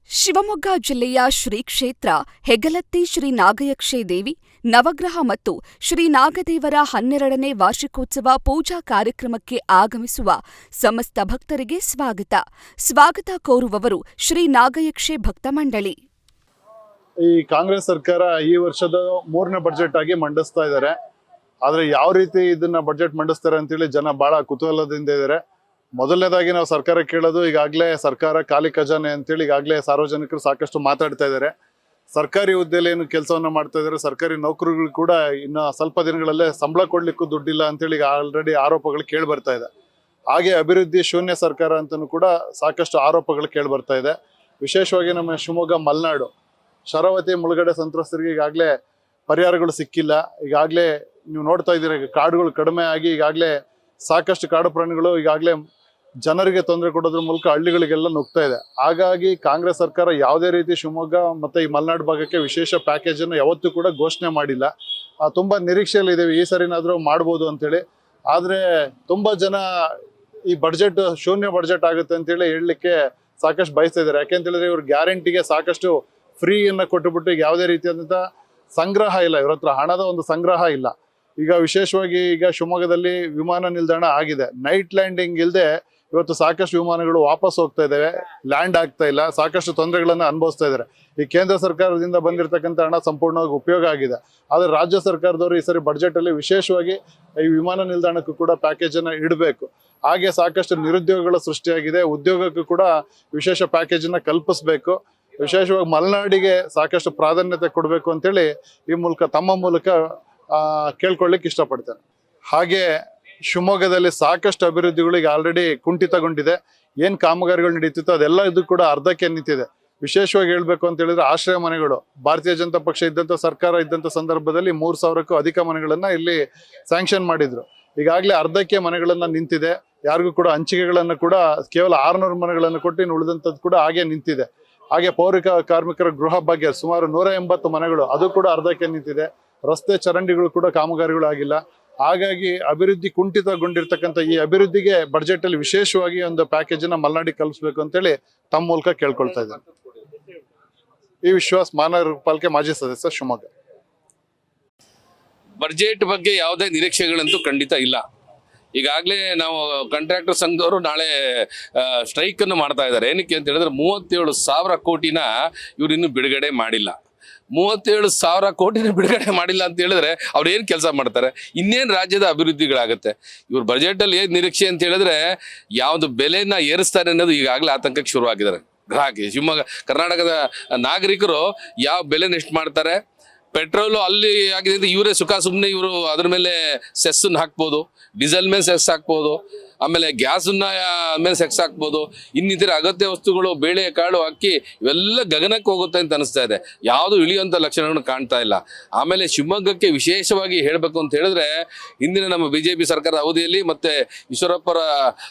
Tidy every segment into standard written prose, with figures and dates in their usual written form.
ಶಿವಮೊಗ್ಗ ಜಿಲ್ಲೆಯ ಶ್ರೀ ಕ್ಷೇತ್ರ ಹೆಗ್ಗಲತ್ತಿ ಶ್ರೀ ನಾಗಯಕ್ಷೆ ದೇವಿ ನವಗ್ರಹ ಮತ್ತು ಶ್ರೀ ನಾಗದೇವರ 12ನೇ ವಾರ್ಷಿಕೋತ್ಸವ ಪೂಜಾ ಕಾರ್ಯಕ್ರಮಕ್ಕೆ ಆಗಮಿಸುವ ಸಮಸ್ತ ಭಕ್ತರಿಗೆ ಸ್ವಾಗತ ಕೋರುವವರು ಶ್ರೀ ನಾಗಯಕ್ಷೆ ಭಕ್ತ ಮಂಡಳಿ. ಈ ಕಾಂಗ್ರೆಸ್ ಸರ್ಕಾರ ಈ ವರ್ಷದ 3ನೇ ಬಜೆಟ್ ಆಗಿ ಮಂಡಿಸ್ತಾ ಇದ್ದಾರೆ. ಆದ್ರೆ ಯಾವ ರೀತಿ ಇದನ್ನ ಬಜೆಟ್ ಮಂಡಿಸ್ತಾರೆ ಅಂತೇಳಿ ಜನ ಬಹಳ ಕುತೂಹಲದಿಂದ ಇದ್ದಾರೆ. ಮೊದಲನೇದಾಗಿ ನಾವು ಸರ್ಕಾರ ಕೇಳೋದು, ಈಗಾಗಲೇ ಸರ್ಕಾರ ಖಾಲಿ ಖಜಾನೆ ಅಂತೇಳಿ ಈಗಾಗಲೇ ಸಾರ್ವಜನಿಕರು ಸಾಕಷ್ಟು ಮಾತಾಡ್ತಾ ಇದ್ದಾರೆ. ಸರ್ಕಾರಿ ಹುದ್ದೆಯಲ್ಲಿ ಏನು ಕೆಲಸವನ್ನ ಮಾಡ್ತಾ ಇದ್ದಾರೆ, ಸರ್ಕಾರಿ ನೌಕರರು ಕೂಡ ಇನ್ನು ಸ್ವಲ್ಪ ದಿನಗಳಲ್ಲೇ ಸಂಬಳ ಕೊಡ್ಲಿಕ್ಕೂ ದುಡ್ಡಿಲ್ಲ ಅಂತೇಳಿ ಆಲ್ರೆಡಿ ಆರೋಪಗಳು ಕೇಳಿ ಬರ್ತಾ ಇದೆ. ಹಾಗೆ ಅಭಿವೃದ್ಧಿ ಶೂನ್ಯ ಸರ್ಕಾರ ಅಂತಲೂ ಕೂಡ ಸಾಕಷ್ಟು ಆರೋಪಗಳು ಕೇಳಿ ಬರ್ತಾ ಇದೆ. ವಿಶೇಷವಾಗಿ ನಮ್ಮ ಶಿವಮೊಗ್ಗ ಮಲೆನಾಡು ಶರಾವತಿ ಮುಳುಗಡೆ ಸಂತ್ರಸ್ತರಿಗೆ ಈಗಾಗಲೇ ಪರಿಹಾರಗಳು ಸಿಕ್ಕಿಲ್ಲ. ಈಗಾಗಲೇ ನೀವು ನೋಡ್ತಾ ಇದ್ದೀರಿ, ಕಾಡುಗಳು ಕಡಿಮೆ ಆಗಿ ಈಗಾಗಲೇ ಸಾಕಷ್ಟು ಕಾಡು ಪ್ರಾಣಿಗಳು ಈಗಾಗಲೇ ಜನರಿಗೆ ತೊಂದರೆ ಕೊಡೋದ್ರ ಮೂಲಕ ಹಳ್ಳಿಗಳಿಗೆಲ್ಲ ನುಗ್ತಾ ಇದೆ. ಹಾಗಾಗಿ ಕಾಂಗ್ರೆಸ್ ಸರ್ಕಾರ ಯಾವುದೇ ರೀತಿ ಶಿವಮೊಗ್ಗ ಮತ್ತೆ ಈ ಮಲೆನಾಡು ಭಾಗಕ್ಕೆ ವಿಶೇಷ ಪ್ಯಾಕೇಜ್ ಅನ್ನು ಯಾವತ್ತೂ ಕೂಡ ಘೋಷಣೆ ಮಾಡಿಲ್ಲ. ತುಂಬಾ ನಿರೀಕ್ಷೆಯಲ್ಲಿ ಇದ್ದೇವೆ ಈ ಸರಿನಾದ್ರೂ ಮಾಡ್ಬೋದು ಅಂತೇಳಿ. ಆದ್ರೆ ತುಂಬಾ ಜನ ಈ ಬಡ್ಜೆಟ್ ಶೂನ್ಯ ಬಡ್ಜೆಟ್ ಆಗುತ್ತೆ ಅಂತೇಳಿ ಹೇಳಲಿಕ್ಕೆ ಸಾಕಷ್ಟು ಬಯಸ್ತಾ ಇದ್ದಾರೆ. ಯಾಕೆಂತೇಳಿದ್ರೆ ಇವ್ರ ಗ್ಯಾರಂಟಿಗೆ ಸಾಕಷ್ಟು ಫ್ರೀಯನ್ನ ಕೊಟ್ಟುಬಿಟ್ಟು ಈಗ ಯಾವುದೇ ರೀತಿಯಾದಂಥ ಸಂಗ್ರಹ ಇಲ್ಲ, ಇವ್ರ ಹತ್ರ ಹಣದ ಒಂದು ಸಂಗ್ರಹ ಇಲ್ಲ. ಈಗ ವಿಶೇಷವಾಗಿ ಈಗ ಶಿವಮೊಗ್ಗದಲ್ಲಿ ವಿಮಾನ ನಿಲ್ದಾಣ ಆಗಿದೆ, ನೈಟ್ ಲ್ಯಾಂಡಿಂಗ್ ಇಲ್ಲದೆ ಇವತ್ತು ಸಾಕಷ್ಟು ವಿಮಾನಗಳು ವಾಪಸ್ ಹೋಗ್ತಾ ಇದ್ದಾವೆ, ಲ್ಯಾಂಡ್ ಆಗ್ತಾ ಇಲ್ಲ, ಸಾಕಷ್ಟು ತೊಂದರೆಗಳನ್ನ ಅನುಭವಿಸ್ತಾ ಇದ್ದಾರೆ. ಈ ಕೇಂದ್ರ ಸರ್ಕಾರದಿಂದ ಬಂದಿರತಕ್ಕಂಥ ಹಣ ಸಂಪೂರ್ಣವಾಗಿ ಉಪಯೋಗ ಆಗಿದೆ. ಆದರೆ ರಾಜ್ಯ ಸರ್ಕಾರದವರು ಈ ಸರಿ ಬಡ್ಜೆಟ್ ಅಲ್ಲಿ ವಿಶೇಷವಾಗಿ ಈ ವಿಮಾನ ನಿಲ್ದಾಣಕ್ಕೂ ಕೂಡ ಪ್ಯಾಕೇಜ್ ಅನ್ನ ಇಡಬೇಕು. ಹಾಗೆ ಸಾಕಷ್ಟು ನಿರುದ್ಯೋಗಗಳ ಸೃಷ್ಟಿಯಾಗಿದೆ, ಉದ್ಯೋಗಕ್ಕೂ ಕೂಡ ವಿಶೇಷ ಪ್ಯಾಕೇಜ್ ಅನ್ನ ಕಲ್ಪಿಸಬೇಕು. ವಿಶೇಷವಾಗಿ ಮಲೆನಾಡಿಗೆ ಸಾಕಷ್ಟು ಪ್ರಾಧಾನ್ಯತೆ ಕೊಡಬೇಕು ಅಂತೇಳಿ ಈ ಮೂಲಕ ತಮ್ಮ ಮೂಲಕ ಕೇಳ್ಕೊಳ್ಳಿಕ್ಕೆ ಇಷ್ಟಪಡ್ತೇನೆ. ಹಾಗೆ ಶಿವಮೊಗ್ಗದಲ್ಲಿ ಸಾಕಷ್ಟು ಅಭಿವೃದ್ಧಿಗಳು ಈಗ ಆಲ್ರೆಡಿ ಕುಂಠಿತಗೊಂಡಿದೆ. ಏನ್ ಕಾಮಗಾರಿಗಳು ನಡೀತಿತ್ತು ಅದೆಲ್ಲ ಇದು ಕೂಡ ಅರ್ಧಕ್ಕೆ ನಿಂತಿದೆ. ವಿಶೇಷವಾಗಿ ಹೇಳ್ಬೇಕು ಅಂತ ಹೇಳಿದ್ರೆ ಆಶ್ರಯ ಮನೆಗಳು ಭಾರತೀಯ ಜನತಾ ಪಕ್ಷ ಇದ್ದಂತ ಸರ್ಕಾರ ಇದ್ದಂತ ಸಂದರ್ಭದಲ್ಲಿ 3,000ಕ್ಕೂ ಅಧಿಕ ಮನೆಗಳನ್ನ ಇಲ್ಲಿ ಸ್ಯಾಂಕ್ಷನ್ ಮಾಡಿದ್ರು. ಈಗಾಗಲೇ ಅರ್ಧಕ್ಕೆ ಮನೆಗಳನ್ನ ನಿಂತಿದೆ. ಯಾರಿಗೂ ಕೂಡ ಹಂಚಿಕೆಗಳನ್ನ ಕೂಡ ಕೇವಲ 600 ಮನೆಗಳನ್ನು ಕೊಟ್ಟು ಇನ್ನು ಉಳಿದಂಥದ್ದು ಕೂಡ ಹಾಗೆ ನಿಂತಿದೆ. ಹಾಗೆ ಪೌರ ಕಾರ್ಮಿಕರ ಗೃಹ ಭಾಗ್ಯ ಸುಮಾರು 180 ಮನೆಗಳು ಅದು ಕೂಡ ಅರ್ಧಕ್ಕೆ ನಿಂತಿದೆ. ರಸ್ತೆ ಚರಂಡಿಗಳು ಕೂಡ ಕಾಮಗಾರಿಗಳು ಆಗಿಲ್ಲ. ಹಾಗಾಗಿ ಅಭಿವೃದ್ಧಿ ಕುಂಠಿತಗೊಂಡಿರ್ತಕ್ಕಂಥ ಈ ಅಭಿವೃದ್ಧಿಗೆ ಬಡ್ಜೆಟ್ ಅಲ್ಲಿ ವಿಶೇಷವಾಗಿ ಒಂದು ಪ್ಯಾಕೇಜ್ ಅನ್ನ ಮಲೆನಾಡಿಗೆ ಕಲ್ಪಿಸಬೇಕು ಅಂತೇಳಿ ತಮ್ಮ ಮೂಲಕ ಕೇಳ್ಕೊಳ್ತಾ ಇದ್ದೇನೆ. ಈ ವಿಶ್ವಾಸ್ ಮಹಾನಗರ ಪಾಲಿಕೆ ಮಾಜಿ ಸದಸ್ಯ, ಶಿವಮೊಗ್ಗ. ಬಡ್ಜೆಟ್ ಬಗ್ಗೆ ಯಾವುದೇ ನಿರೀಕ್ಷೆಗಳಂತೂ ಖಂಡಿತ ಇಲ್ಲ. ಈಗಾಗಲೇ ನಾವು ಕಾಂಟ್ರಾಕ್ಟರ್ ಸಂಘದವರು ನಾಳೆ ಸ್ಟ್ರೈಕ್ ಅನ್ನು ಮಾಡ್ತಾ ಇದ್ದಾರೆ. ಏನಕ್ಕೆ ಅಂತ ಹೇಳಿದ್ರೆ 37,000 ಕೋಟಿನ ಇವ್ರು ಇನ್ನೂ ಬಿಡುಗಡೆ ಮಾಡಿಲ್ಲ. 37,000 ಕೋಟಿನ ಬಿಡುಗಡೆ ಮಾಡಿಲ್ಲ ಅಂತ ಹೇಳಿದ್ರೆ ಅವ್ರು ಏನು ಕೆಲಸ ಮಾಡ್ತಾರೆ? ಇನ್ನೇನು ರಾಜ್ಯದ ಅಭಿವೃದ್ಧಿಗಳಾಗುತ್ತೆ? ಇವ್ರ ಬಜೆಟ್ ಅಲ್ಲಿ ಏನ್ ನಿರೀಕ್ಷೆ ಅಂತ ಹೇಳಿದ್ರೆ ಯಾವ್ದು ಬೆಲೆನ ಏರಿಸ್ತಾರೆ ಅನ್ನೋದು ಈಗಾಗಲೇ ಆತಂಕಕ್ಕೆ ಶುರುವಾಗಿದ್ದಾರೆ. ಗ್ರಾಹಕ ಶಿವಮೊಗ್ಗ ಕರ್ನಾಟಕದ ನಾಗರಿಕರು ಯಾವ ಬೆಲೆನ ಎಷ್ಟು ಮಾಡ್ತಾರೆ? ಪೆಟ್ರೋಲು ಅಲ್ಲಿ ಆಗಿದೆ, ಇವರೇ ಸುಮ್ಮನೆ ಇವರು ಅದ್ರ ಮೇಲೆ ಸೆಸ್ಸನ್ನು ಹಾಕ್ಬೋದು, ಡೀಸೆಲ್ ಮೇಲೆ ಸೆಸ್ ಹಾಕ್ಬೋದು, ಆಮೇಲೆ ಗ್ಯಾಸನ್ನ ಮೇಲೆ ಸೆಕ್ಸ್ ಹಾಕ್ಬೋದು, ಇನ್ನಿತರ ಅಗತ್ಯ ವಸ್ತುಗಳು, ಬೇಳೆ ಕಾಳು ಅಕ್ಕಿ ಇವೆಲ್ಲ ಗಗನಕ್ಕೆ ಹೋಗುತ್ತೆ ಅಂತ ಅನಿಸ್ತಾ ಇದೆ. ಯಾವುದು ಇಳಿಯುವಂಥ ಲಕ್ಷಣಗಳನ್ನು ಕಾಣ್ತಾ ಇಲ್ಲ. ಆಮೇಲೆ ಶಿವಮೊಗ್ಗಕ್ಕೆ ವಿಶೇಷವಾಗಿ ಹೇಳಬೇಕು ಅಂತ ಹೇಳಿದ್ರೆ ಹಿಂದಿನ ನಮ್ಮ BJP ಸರ್ಕಾರದ ಅವಧಿಯಲ್ಲಿ ಮತ್ತೆ ಈಶ್ವರಪ್ಪರ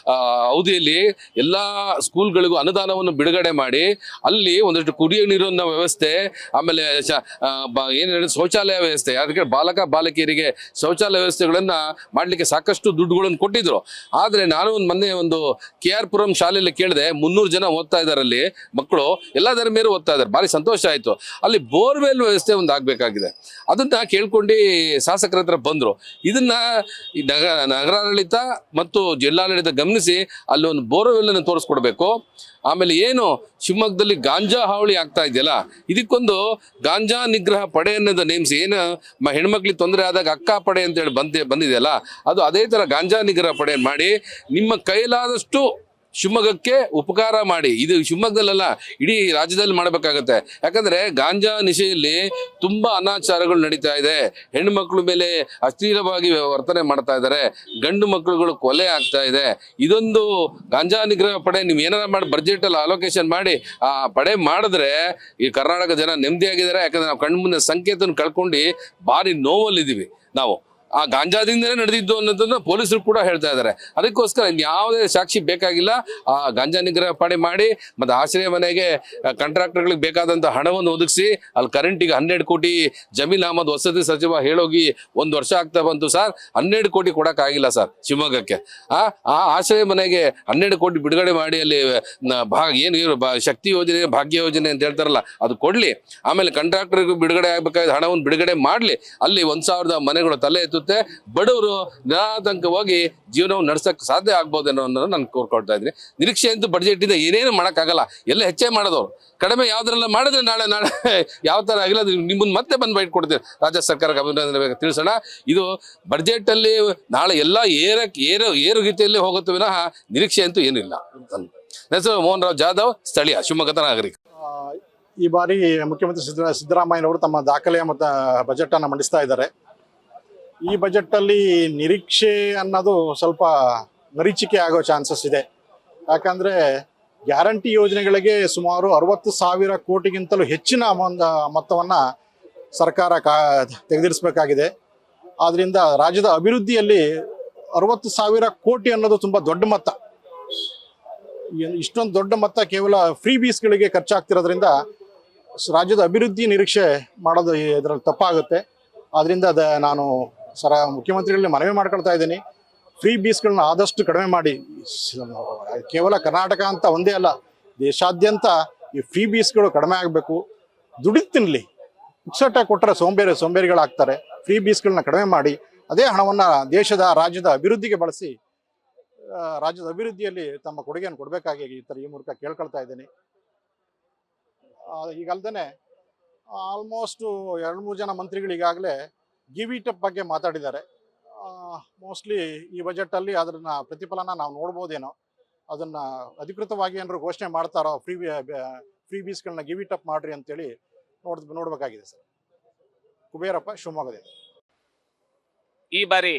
ಅವಧಿಯಲ್ಲಿ ಎಲ್ಲ ಸ್ಕೂಲ್ಗಳಿಗೂ ಅನುದಾನವನ್ನು ಬಿಡುಗಡೆ ಮಾಡಿ ಅಲ್ಲಿ ಒಂದಷ್ಟು ಕುಡಿಯೋ ನೀರಿನ ವ್ಯವಸ್ಥೆ, ಆಮೇಲೆ ಏನು ಹೇಳಿದ್ರೆ ಶೌಚಾಲಯ ವ್ಯವಸ್ಥೆ, ಅದಕ್ಕೆ ಬಾಲಕಿಯರಿಗೆ ಶೌಚಾಲಯ ವ್ಯವಸ್ಥೆಗಳನ್ನ ಮಾಡಲಿಕ್ಕೆ ಸಾಕಷ್ಟು ದುಡ್ಡುಗಳನ್ನು ಕೊಟ್ಟಿದ್ರು. ಆದ್ರೆ ನಾನು ಮೊನ್ನೆ ಒಂದು KR ಪುರಂ ಶಾಲೆಯಲ್ಲಿ ಕೇಳಿದೆ, 300 ಜನ ಓದ್ತಾ ಇದ್ದಾರೆ ಅಲ್ಲಿ ಮಕ್ಕಳು, ಎಲ್ಲ ಧರ್ಮೀಯರು ಓದ್ತಾ ಇದ್ದಾರೆ. ಭಾರಿ ಸಂತೋಷ ಆಯ್ತು. ಅಲ್ಲಿ ಬೋರ್ವೆಲ್ ವ್ಯವಸ್ಥೆ ಒಂದು ಆಗ್ಬೇಕಾಗಿದೆ. ಅದನ್ನ ಕೇಳ್ಕೊಂಡು ಶಾಸಕರ ಹತ್ರ ಬಂದ್ರು. ಇದನ್ನ ನಗರಾಡಳಿತ ಮತ್ತು ಜಿಲ್ಲಾಡಳಿತ ಗಮನಿಸಿ ಅಲ್ಲಿ ಒಂದು ಬೋರ್ವೆಲ್ ಅನ್ನು ತೋರಿಸ್ಕೊಡ್ಬೇಕು. ಆಮೇಲೆ ಏನು ಶಿವಮೊಗ್ಗದಲ್ಲಿ ಗಾಂಜಾ ಹಾವಳಿ ಆಗ್ತಾ ಇದೆಯಲ್ಲ, ಇದಕ್ಕೊಂದು ಗಾಂಜಾ ನಿಗ್ರಹ ಪಡೆ ಅನ್ನೋದು ನೇಮಿಸಿ, ಏನು ಹೆಣ್ಮಕ್ಳಿಗೆ ತೊಂದರೆ ಆದಾಗ ಅಕ್ಕ ಪಡೆ ಅಂತೇಳಿ ಬಂದಿದೆಯಲ್ಲ, ಅದು ಅದೇ ಥರ ಗಾಂಜಾ ನಿಗ್ರಹ ಪಡೆ ಮಾಡಿ ನಿಮ್ಮ ಕೈಲಾದಷ್ಟು ಶಿವಮೊಗ್ಗಕ್ಕೆ ಉಪಕಾರ ಮಾಡಿ. ಇದು ಶಿವಮೊಗ್ಗದಲ್ಲ, ಇಡೀ ರಾಜ್ಯದಲ್ಲಿ ಮಾಡಬೇಕಾಗತ್ತೆ. ಯಾಕಂದ್ರೆ ಗಾಂಜಾ ನಿಶೆಯಲ್ಲಿ ತುಂಬಾ ಅನಾಚಾರಗಳು ನಡೀತಾ ಇದೆ. ಹೆಣ್ಣು ಮಕ್ಕಳ ಮೇಲೆ ಅಶ್ಲೀಲವಾಗಿ ವರ್ತನೆ ಮಾಡ್ತಾ ಇದ್ದಾರೆ, ಗಂಡು ಮಕ್ಕಳುಗಳು ಕೊಲೆ ಆಗ್ತಾ ಇದೆ. ಇದೊಂದು ಗಾಂಜಾ ನಿಗ್ರಹ ಪಡೆ ನೀವು ಏನಾರ ಮಾಡಿ ಬಡ್ಜೆಟ್ ಅಲ್ಲಿ ಅಲೋಕೇಶನ್ ಮಾಡಿ ಆ ಪಡೆ ಮಾಡಿದ್ರೆ ಈ ಕರ್ನಾಟಕ ಜನ ನೆಮ್ಮದಿಯಾಗಿದ್ದಾರೆ. ಯಾಕಂದ್ರೆ ನಾವು ಕಣ್ಣು ಮುಂದೆ ಸಂಕೇತನ ಕಳ್ಕೊಂಡು ಭಾರಿ ನೋವಲ್ಲಿದ್ದೀವಿ ನಾವು. ಆ ಗಾಂಜಾದಿಂದನೇ ನಡೆದಿದ್ದು ಅನ್ನೋದನ್ನ ಪೊಲೀಸರು ಕೂಡ ಹೇಳ್ತಾ ಇದ್ದಾರೆ. ಅದಕ್ಕೋಸ್ಕರ ಯಾವುದೇ ಸಾಕ್ಷಿ ಬೇಕಾಗಿಲ್ಲ. ಆ ಗಾಂಜಾ ನಿಗ್ರಹ ಪಡೆ ಮಾಡಿ ಮತ್ತೆ ಆಶ್ರಯ ಮನೆಗೆ ಕಾಂಟ್ರಾಕ್ಟರ್ಗಳಿಗೆ ಬೇಕಾದಂತ ಹಣವನ್ನು ಒದಗಿಸಿ ಅಲ್ಲಿ ಕರೆಂಟಿಗೆ 12 ಕೋಟಿ ಜಮೀಲ್ ಅಹಮದ್ ವಸತಿ ಸಚಿವ ಹೇಳೋಗಿ 1 ವರ್ಷ ಆಗ್ತಾ ಬಂತು ಸರ್. 12 ಕೋಟಿ ಕೊಡಕ್ಕಾಗಿಲ್ಲ ಸರ್ ಶಿವಮೊಗ್ಗಕ್ಕೆ. ಆ ಆಶ್ರಯ ಮನೆಗೆ 12 ಕೋಟಿ ಬಿಡುಗಡೆ ಮಾಡಿ ಅಲ್ಲಿ ಶಕ್ತಿ ಯೋಜನೆ ಭಾಗ್ಯ ಯೋಜನೆ ಅಂತ ಹೇಳ್ತಾರಲ್ಲ ಅದು ಕೊಡ್ಲಿ. ಆಮೇಲೆ ಕಾಂಟ್ರಾಕ್ಟರ್ಗೂ ಬಿಡುಗಡೆ ಆಗ್ಬೇಕಾದ ಹಣವನ್ನು ಬಿಡುಗಡೆ ಮಾಡ್ಲಿ. ಅಲ್ಲಿ 1,000 ಮನೆಗಳು ತಲೆ ಎತ್ತುತ್ತೆ. ಬಡವರು ನಿರಾತಂಕವಾಗಿ ಜೀವನವನ್ನು ನಡೆಸಕ್ ಸಾಧ್ಯ ಆಗ್ಬೋದೇನೋ ಅನ್ನೋದು ನಾನು ಕೋರ್ಕೊಳ್ತಾ ಇದ್ದೀನಿ. ನಿರೀಕ್ಷೆ ಅಂತೂ ಬಡ್ಜೆಟ್ ಇಂದ ಏನೇನು ಮಾಡಕ್ಕಾಗಲ್ಲ. ಎಲ್ಲ ಹೆಚ್ಚೇ ಮಾಡೋದವ್ರು, ಕಡಿಮೆ ಯಾವ್ದ್ರೆಲ್ಲ ಮಾಡಿದ್ರೆ ನಾಳೆ ಯಾವ ತರ ಆಗಿಲ್ಲ ನಿಮ್ಮನ್ನ ಮತ್ತೆ ಬಂದು ಬೈಟ್ ಕೊಡ್ತೀನಿ. ರಾಜ್ಯ ಸರ್ಕಾರಕ್ಕೆ ಅಭಿನಂದನೆ ತಿಳಿಸೋಣ. ಇದು ಬಡ್ಜೆಟ್ ಅಲ್ಲಿ ನಾಳೆ ಎಲ್ಲ ಏರುಗತಿಯಲ್ಲಿ ಹೋಗುತ್ತೆ ವಿನಃ ನಿರೀಕ್ಷೆ ಅಂತೂ ಏನಿಲ್ಲ. ಹೆಸರು ಮೋಹನ್ ರಾವ್ ಜಾಧವ್, ಸ್ಥಳೀಯ ಶಿವಮೊಗ್ಗದ ನಾಗರಿಕ. ಈ ಬಾರಿ ಮುಖ್ಯಮಂತ್ರಿ ಸಿದ್ದರಾಮಯ್ಯನವರು ತಮ್ಮ ದಾಖಲೆಯ ಮತ್ತು ಬಜೆಟ್ ಅನ್ನು ಮಂಡಿಸ್ತಾ ಇದ್ದಾರೆ. ಈ ಬಜೆಟ್ ಅಲ್ಲಿ ನಿರೀಕ್ಷೆ ಅನ್ನೋದು ಸ್ವಲ್ಪ ಮರೀಚಿಕೆ ಆಗೋ ಚಾನ್ಸಸ್ ಇದೆ. ಯಾಕಂದ್ರೆ ಗ್ಯಾರಂಟಿ ಯೋಜನೆಗಳಿಗೆ ಸುಮಾರು 60,000 ಕೋಟಿಗಿಂತಲೂ ಹೆಚ್ಚಿನ ಮೊತ್ತವನ್ನ ಸರ್ಕಾರ ತೆಗೆದಿರಿಸಬೇಕಾಗಿದೆ. ಆದ್ರಿಂದ ರಾಜ್ಯದ ಅಭಿವೃದ್ಧಿಯಲ್ಲಿ 60,000 ಕೋಟಿ ಅನ್ನೋದು ತುಂಬಾ ದೊಡ್ಡ ಮೊತ್ತ. ಇಷ್ಟೊಂದು ದೊಡ್ಡ ಮೊತ್ತ ಕೇವಲ ಫ್ರೀ ಬೀಸ್ಗಳಿಗೆ ಖರ್ಚಾಗ್ತಿರೋದ್ರಿಂದ ರಾಜ್ಯದ ಅಭಿವೃದ್ಧಿ ನಿರೀಕ್ಷೆ ಮಾಡೋದು ಇದರಲ್ಲಿ ತಪ್ಪಾಗುತ್ತೆ. ಆದ್ರಿಂದ ನಾನು ಮುಖ್ಯಮಂತ್ರಿಗಳಲ್ಲಿ ಮನವಿ ಮಾಡ್ಕೊಳ್ತಾ ಇದ್ದೀನಿ, ಫ್ರೀ ಬೀಸ್ಗಳನ್ನ ಆದಷ್ಟು ಕಡಿಮೆ ಮಾಡಿ. ಕೇವಲ ಕರ್ನಾಟಕ ಅಂತ ಒಂದೇ ಅಲ್ಲ, ದೇಶಾದ್ಯಂತ ಈ ಫ್ರೀ ಬೀಸ್ಗಳು ಕಡಿಮೆ ಆಗಬೇಕು. ದುಡಿದು ತಿನ್ನಲಿ, ಪುಕ್ಸಟ್ಟಾಗಿ ಕೊಟ್ಟರೆ ಸೋಂಬೇರಿಗಳಾಗ್ತಾರೆ. ಫ್ರೀ ಬೀಸ್ಗಳನ್ನ ಕಡಿಮೆ ಮಾಡಿ ಅದೇ ಹಣವನ್ನು ರಾಜ್ಯದ ಅಭಿವೃದ್ಧಿಗೆ ಬಳಸಿ ರಾಜ್ಯದ ಅಭಿವೃದ್ಧಿಯಲ್ಲಿ ತಮ್ಮ ಕೊಡುಗೆಯನ್ನು ಕೊಡಬೇಕಾಗಿ ಈ ಮೂಲಕ ಕೇಳ್ಕೊಳ್ತಾ ಇದ್ದೀನಿ. ಈಗಲ್ದೇ ಆಲ್ಮೋಸ್ಟ್ 2-3 ಜನ ಮಂತ್ರಿಗಳು ಈಗಾಗಲೇ ಗಿವ್ ಇಟ್ ಅಪ್ ಬಗ್ಗೆ ಮಾತಾಡಿದ್ದಾರೆ. ಮೋಸ್ಟ್ಲಿ ಈ ಬಜೆಟಲ್ಲಿ ಅದನ್ನ ಪ್ರತಿಫಲನ ನಾವು ನೋಡ್ಬೋದೇನೋ. ಅದನ್ನ ಅಧಿಕೃತವಾಗಿ ಏನಾದ್ರು ಘೋಷಣೆ ಮಾಡ್ತಾರೋ, ಫ್ರೀ ಬೀಸ್ಗಳನ್ನ ಗಿವ್ ಇಟ್ ಅಪ್ ಮಾಡ್ರಿ ಅಂತೇಳಿ ನೋಡ್ಬೇಕಾಗಿದೆ ಸರ್. ಕುಬೇರಪ್ಪ, ಶಿವಮೊಗ್ಗದಿಂದ. ಈ ಬಾರಿ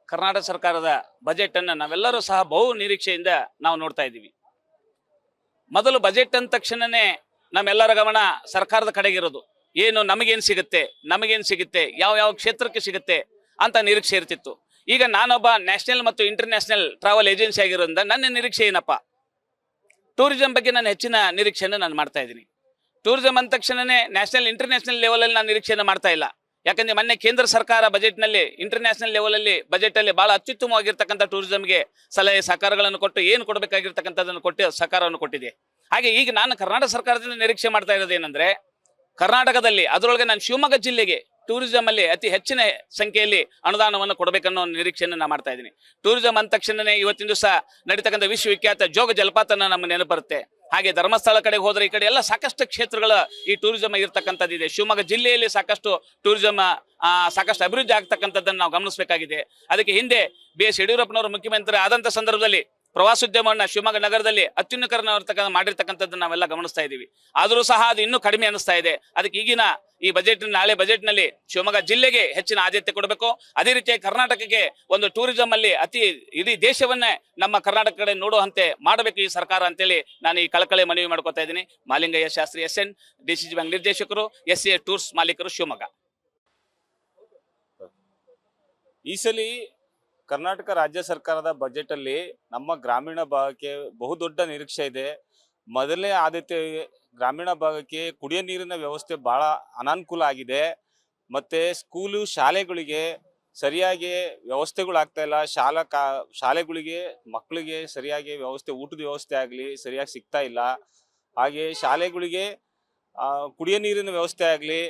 ಕರ್ನಾಟಕ ಸರ್ಕಾರದ ಬಜೆಟ್ ಅನ್ನು ನಾವೆಲ್ಲರೂ ಸಹ ಬಹು ನಿರೀಕ್ಷೆಯಿಂದ ನಾವು ನೋಡ್ತಾ ಇದ್ದೀವಿ. ಮೊದಲು ಬಜೆಟ್ ಅಂದ ತಕ್ಷಣನೇ ನಮ್ಮೆಲ್ಲರ ಗಮನ ಸರ್ಕಾರದ ಕಡೆಗಿರೋದು. ಏನು ನಮಗೇನು ಸಿಗುತ್ತೆ, ಯಾವ ಕ್ಷೇತ್ರಕ್ಕೆ ಸಿಗುತ್ತೆ ಅಂತ ನಿರೀಕ್ಷೆ ಇರ್ತಿತ್ತು. ಈಗ ನಾನೊಬ್ಬ ನ್ಯಾಷನಲ್ ಮತ್ತು ಇಂಟರ್ನ್ಯಾಷನಲ್ ಟ್ರಾವೆಲ್ ಏಜೆನ್ಸಿ ಆಗಿರೋದ್ರಿಂದ ನನ್ನ ನಿರೀಕ್ಷೆ ಏನಪ್ಪ, ಟೂರಿಸಂ ಬಗ್ಗೆ ನಾನು ಹೆಚ್ಚಿನ ನಿರೀಕ್ಷೆಯನ್ನು ನಾನು ಮಾಡ್ತಾ ಇದ್ದೀನಿ. ಟೂರಿಸಂ ಅಂದ ತಕ್ಷಣನೇ ನ್ಯಾಷನಲ್ ಇಂಟರ್ನ್ಯಾಷನಲ್ ಲೆವೆಲಲ್ಲಿ ನಾನು ನಿರೀಕ್ಷೆಯನ್ನು ಮಾಡ್ತಾ ಇಲ್ಲ. ಯಾಕಂದ್ರೆ ಮೊನ್ನೆ ಕೇಂದ್ರ ಸರ್ಕಾರ ಬಜೆಟ್ನಲ್ಲಿ ಇಂಟರ್ನ್ಯಾಷನಲ್ ಲೆವೆಲಲ್ಲಿ ಬಜೆಟಲ್ಲಿ ಬಹಳ ಅತ್ಯುತ್ತಮವಾಗಿರ್ತಕ್ಕಂಥ ಟೂರಿಸಂಗೆ ಸಲಹೆ ಸಹಕಾರಗಳನ್ನು ಕೊಟ್ಟು ಏನು ಕೊಡಬೇಕಾಗಿರ್ತಕ್ಕಂಥದ್ದನ್ನು ಸಹಕಾರವನ್ನು ಕೊಟ್ಟಿದೆ. ಹಾಗೆ ಈಗ ನಾನು ಕರ್ನಾಟಕ ಸರ್ಕಾರದಿಂದ ನಿರೀಕ್ಷೆ ಮಾಡ್ತಾ ಇರೋದೇನೆಂದ್ರೆ, ಕರ್ನಾಟಕದಲ್ಲಿ ಅದರೊಳಗೆ ನಾನು ಶಿವಮೊಗ್ಗ ಜಿಲ್ಲೆಗೆ ಟೂರಿಸಂ ಅಲ್ಲಿ ಅತಿ ಹೆಚ್ಚಿನ ಸಂಖ್ಯೆಯಲ್ಲಿ ಅನುದಾನವನ್ನು ಕೊಡಬೇಕನ್ನೋ ನಿರೀಕ್ಷೆಯನ್ನು ನಾನು ಮಾಡ್ತಾ ಇದ್ದೀನಿ. ಟೂರಿಸಂ ಅಂದ ತಕ್ಷಣನೇ ಇವತ್ತಿನ ದಿವಸ ನಡೀತಕ್ಕಂಥ ವಿಶ್ವವಿಖ್ಯಾತ ಜೋಗ ಜಲಪಾತನ ನಮ್ಮ ನೆನಪರುತ್ತೆ. ಹಾಗೆ ಧರ್ಮಸ್ಥಳ ಕಡೆಗೆ ಹೋದ್ರೆ ಈ ಕಡೆ ಎಲ್ಲ ಸಾಕಷ್ಟು ಕ್ಷೇತ್ರಗಳ ಈ ಟೂರಿಸಂ ಇರತಕ್ಕಂಥದ್ದಿದೆ. ಶಿವಮೊಗ್ಗ ಜಿಲ್ಲೆಯಲ್ಲಿ ಸಾಕಷ್ಟು ಟೂರಿಸಂ ಸಾಕಷ್ಟು ಅಭಿವೃದ್ಧಿ ಆಗ್ತಕ್ಕಂಥದ್ದನ್ನು ನಾವು ಗಮನಿಸಬೇಕಾಗಿದೆ. ಅದಕ್ಕೆ ಹಿಂದೆ BS ಯಡಿಯೂರಪ್ಪನವರು ಮುಖ್ಯಮಂತ್ರಿ ಆದಂಥ ಸಂದರ್ಭದಲ್ಲಿ ಪ್ರವಾಸೋದ್ಯಮವನ್ನ ಶಿವಮೊಗ್ಗ ನಗರದಲ್ಲಿ ಅತ್ಯುನ್ನತ ಮಾಡಿರ್ತಕ್ಕಂಥದ್ದನ್ನು ನಾವೆಲ್ಲ ಗಮನಿಸ್ತಾ ಇದ್ದೀವಿ. ಆದರೂ ಸಹ ಅದು ಇನ್ನೂ ಕಡಿಮೆ ಅನಿಸ್ತಾ ಇದೆ. ಅದಕ್ಕೆ ಈಗಿನ ಈ ನಾಳೆ ಬಜೆಟ್ನಲ್ಲಿ ಶಿವಮೊಗ್ಗ ಜಿಲ್ಲೆಗೆ ಹೆಚ್ಚಿನ ಆದ್ಯತೆ ಕೊಡಬೇಕು. ಅದೇ ರೀತಿಯಾಗಿ ಕರ್ನಾಟಕಕ್ಕೆ ಒಂದು ಟೂರಿಸಂ ಅಲ್ಲಿ ಇಡೀ ದೇಶವನ್ನೇ ನಮ್ಮ ಕರ್ನಾಟಕ ಕಡೆ ನೋಡುವಂತೆ ಮಾಡಬೇಕು ಈ ಸರ್ಕಾರ ಅಂತೇಳಿ ನಾನು ಈ ಕಳಕಳಿ ಮನವಿ ಮಾಡ್ಕೊತಾ ಇದ್ದೀನಿ. ಮಾಲಿಂಗಯ್ಯ ಶಾಸ್ತ್ರಿ, SN, DCG ಬ್ಯಾಂಕ್ ನಿರ್ದೇಶಕರು, SCA ಟೂರ್ಸ್ ಮಾಲೀಕರು, ಶಿವಮೊಗ್ಗ. ಈ ಸಲ ಕರ್ನಾಟಕ ರಾಜ್ಯ ಸರ್ಕಾರದ ಬಜೆಟ್ ಅಲ್ಲಿ ನಮ್ಮ ಗ್ರಾಮೀಣ ಭಾಗಕ್ಕೆ ಬಹುದೊಡ್ಡ ನಿರೀಕ್ಷೆ ಇದೆ. ಮೊದಲನೇ ಆದ್ಯತೆ ಗ್ರಾಮೀಣ ಭಾಗಕ್ಕೆ ಕುಡಿಯೋ ನೀರಿನ ವ್ಯವಸ್ಥೆ ಬಹಳ ಅನಾನುಕೂಲ ಆಗಿದೆ. ಮತ್ತೆ ಶಾಲೆಗಳಿಗೆ ಸರಿಯಾಗಿ ವ್ಯವಸ್ಥೆಗಳಾಗ್ತಾ ಇಲ್ಲ. ಶಾಲೆಗಳಿಗೆ ಮಕ್ಕಳಿಗೆ ಸರಿಯಾಗಿ ಊಟದ ವ್ಯವಸ್ಥೆ ಆಗಲಿ ಸರಿಯಾಗಿ ಸಿಗ್ತಾ ಇಲ್ಲ. ಹಾಗೆ ಶಾಲೆಗಳಿಗೆ ಕುಡಿಯೋ ನೀರಿನ ವ್ಯವಸ್ಥೆ ಆಗಲಿ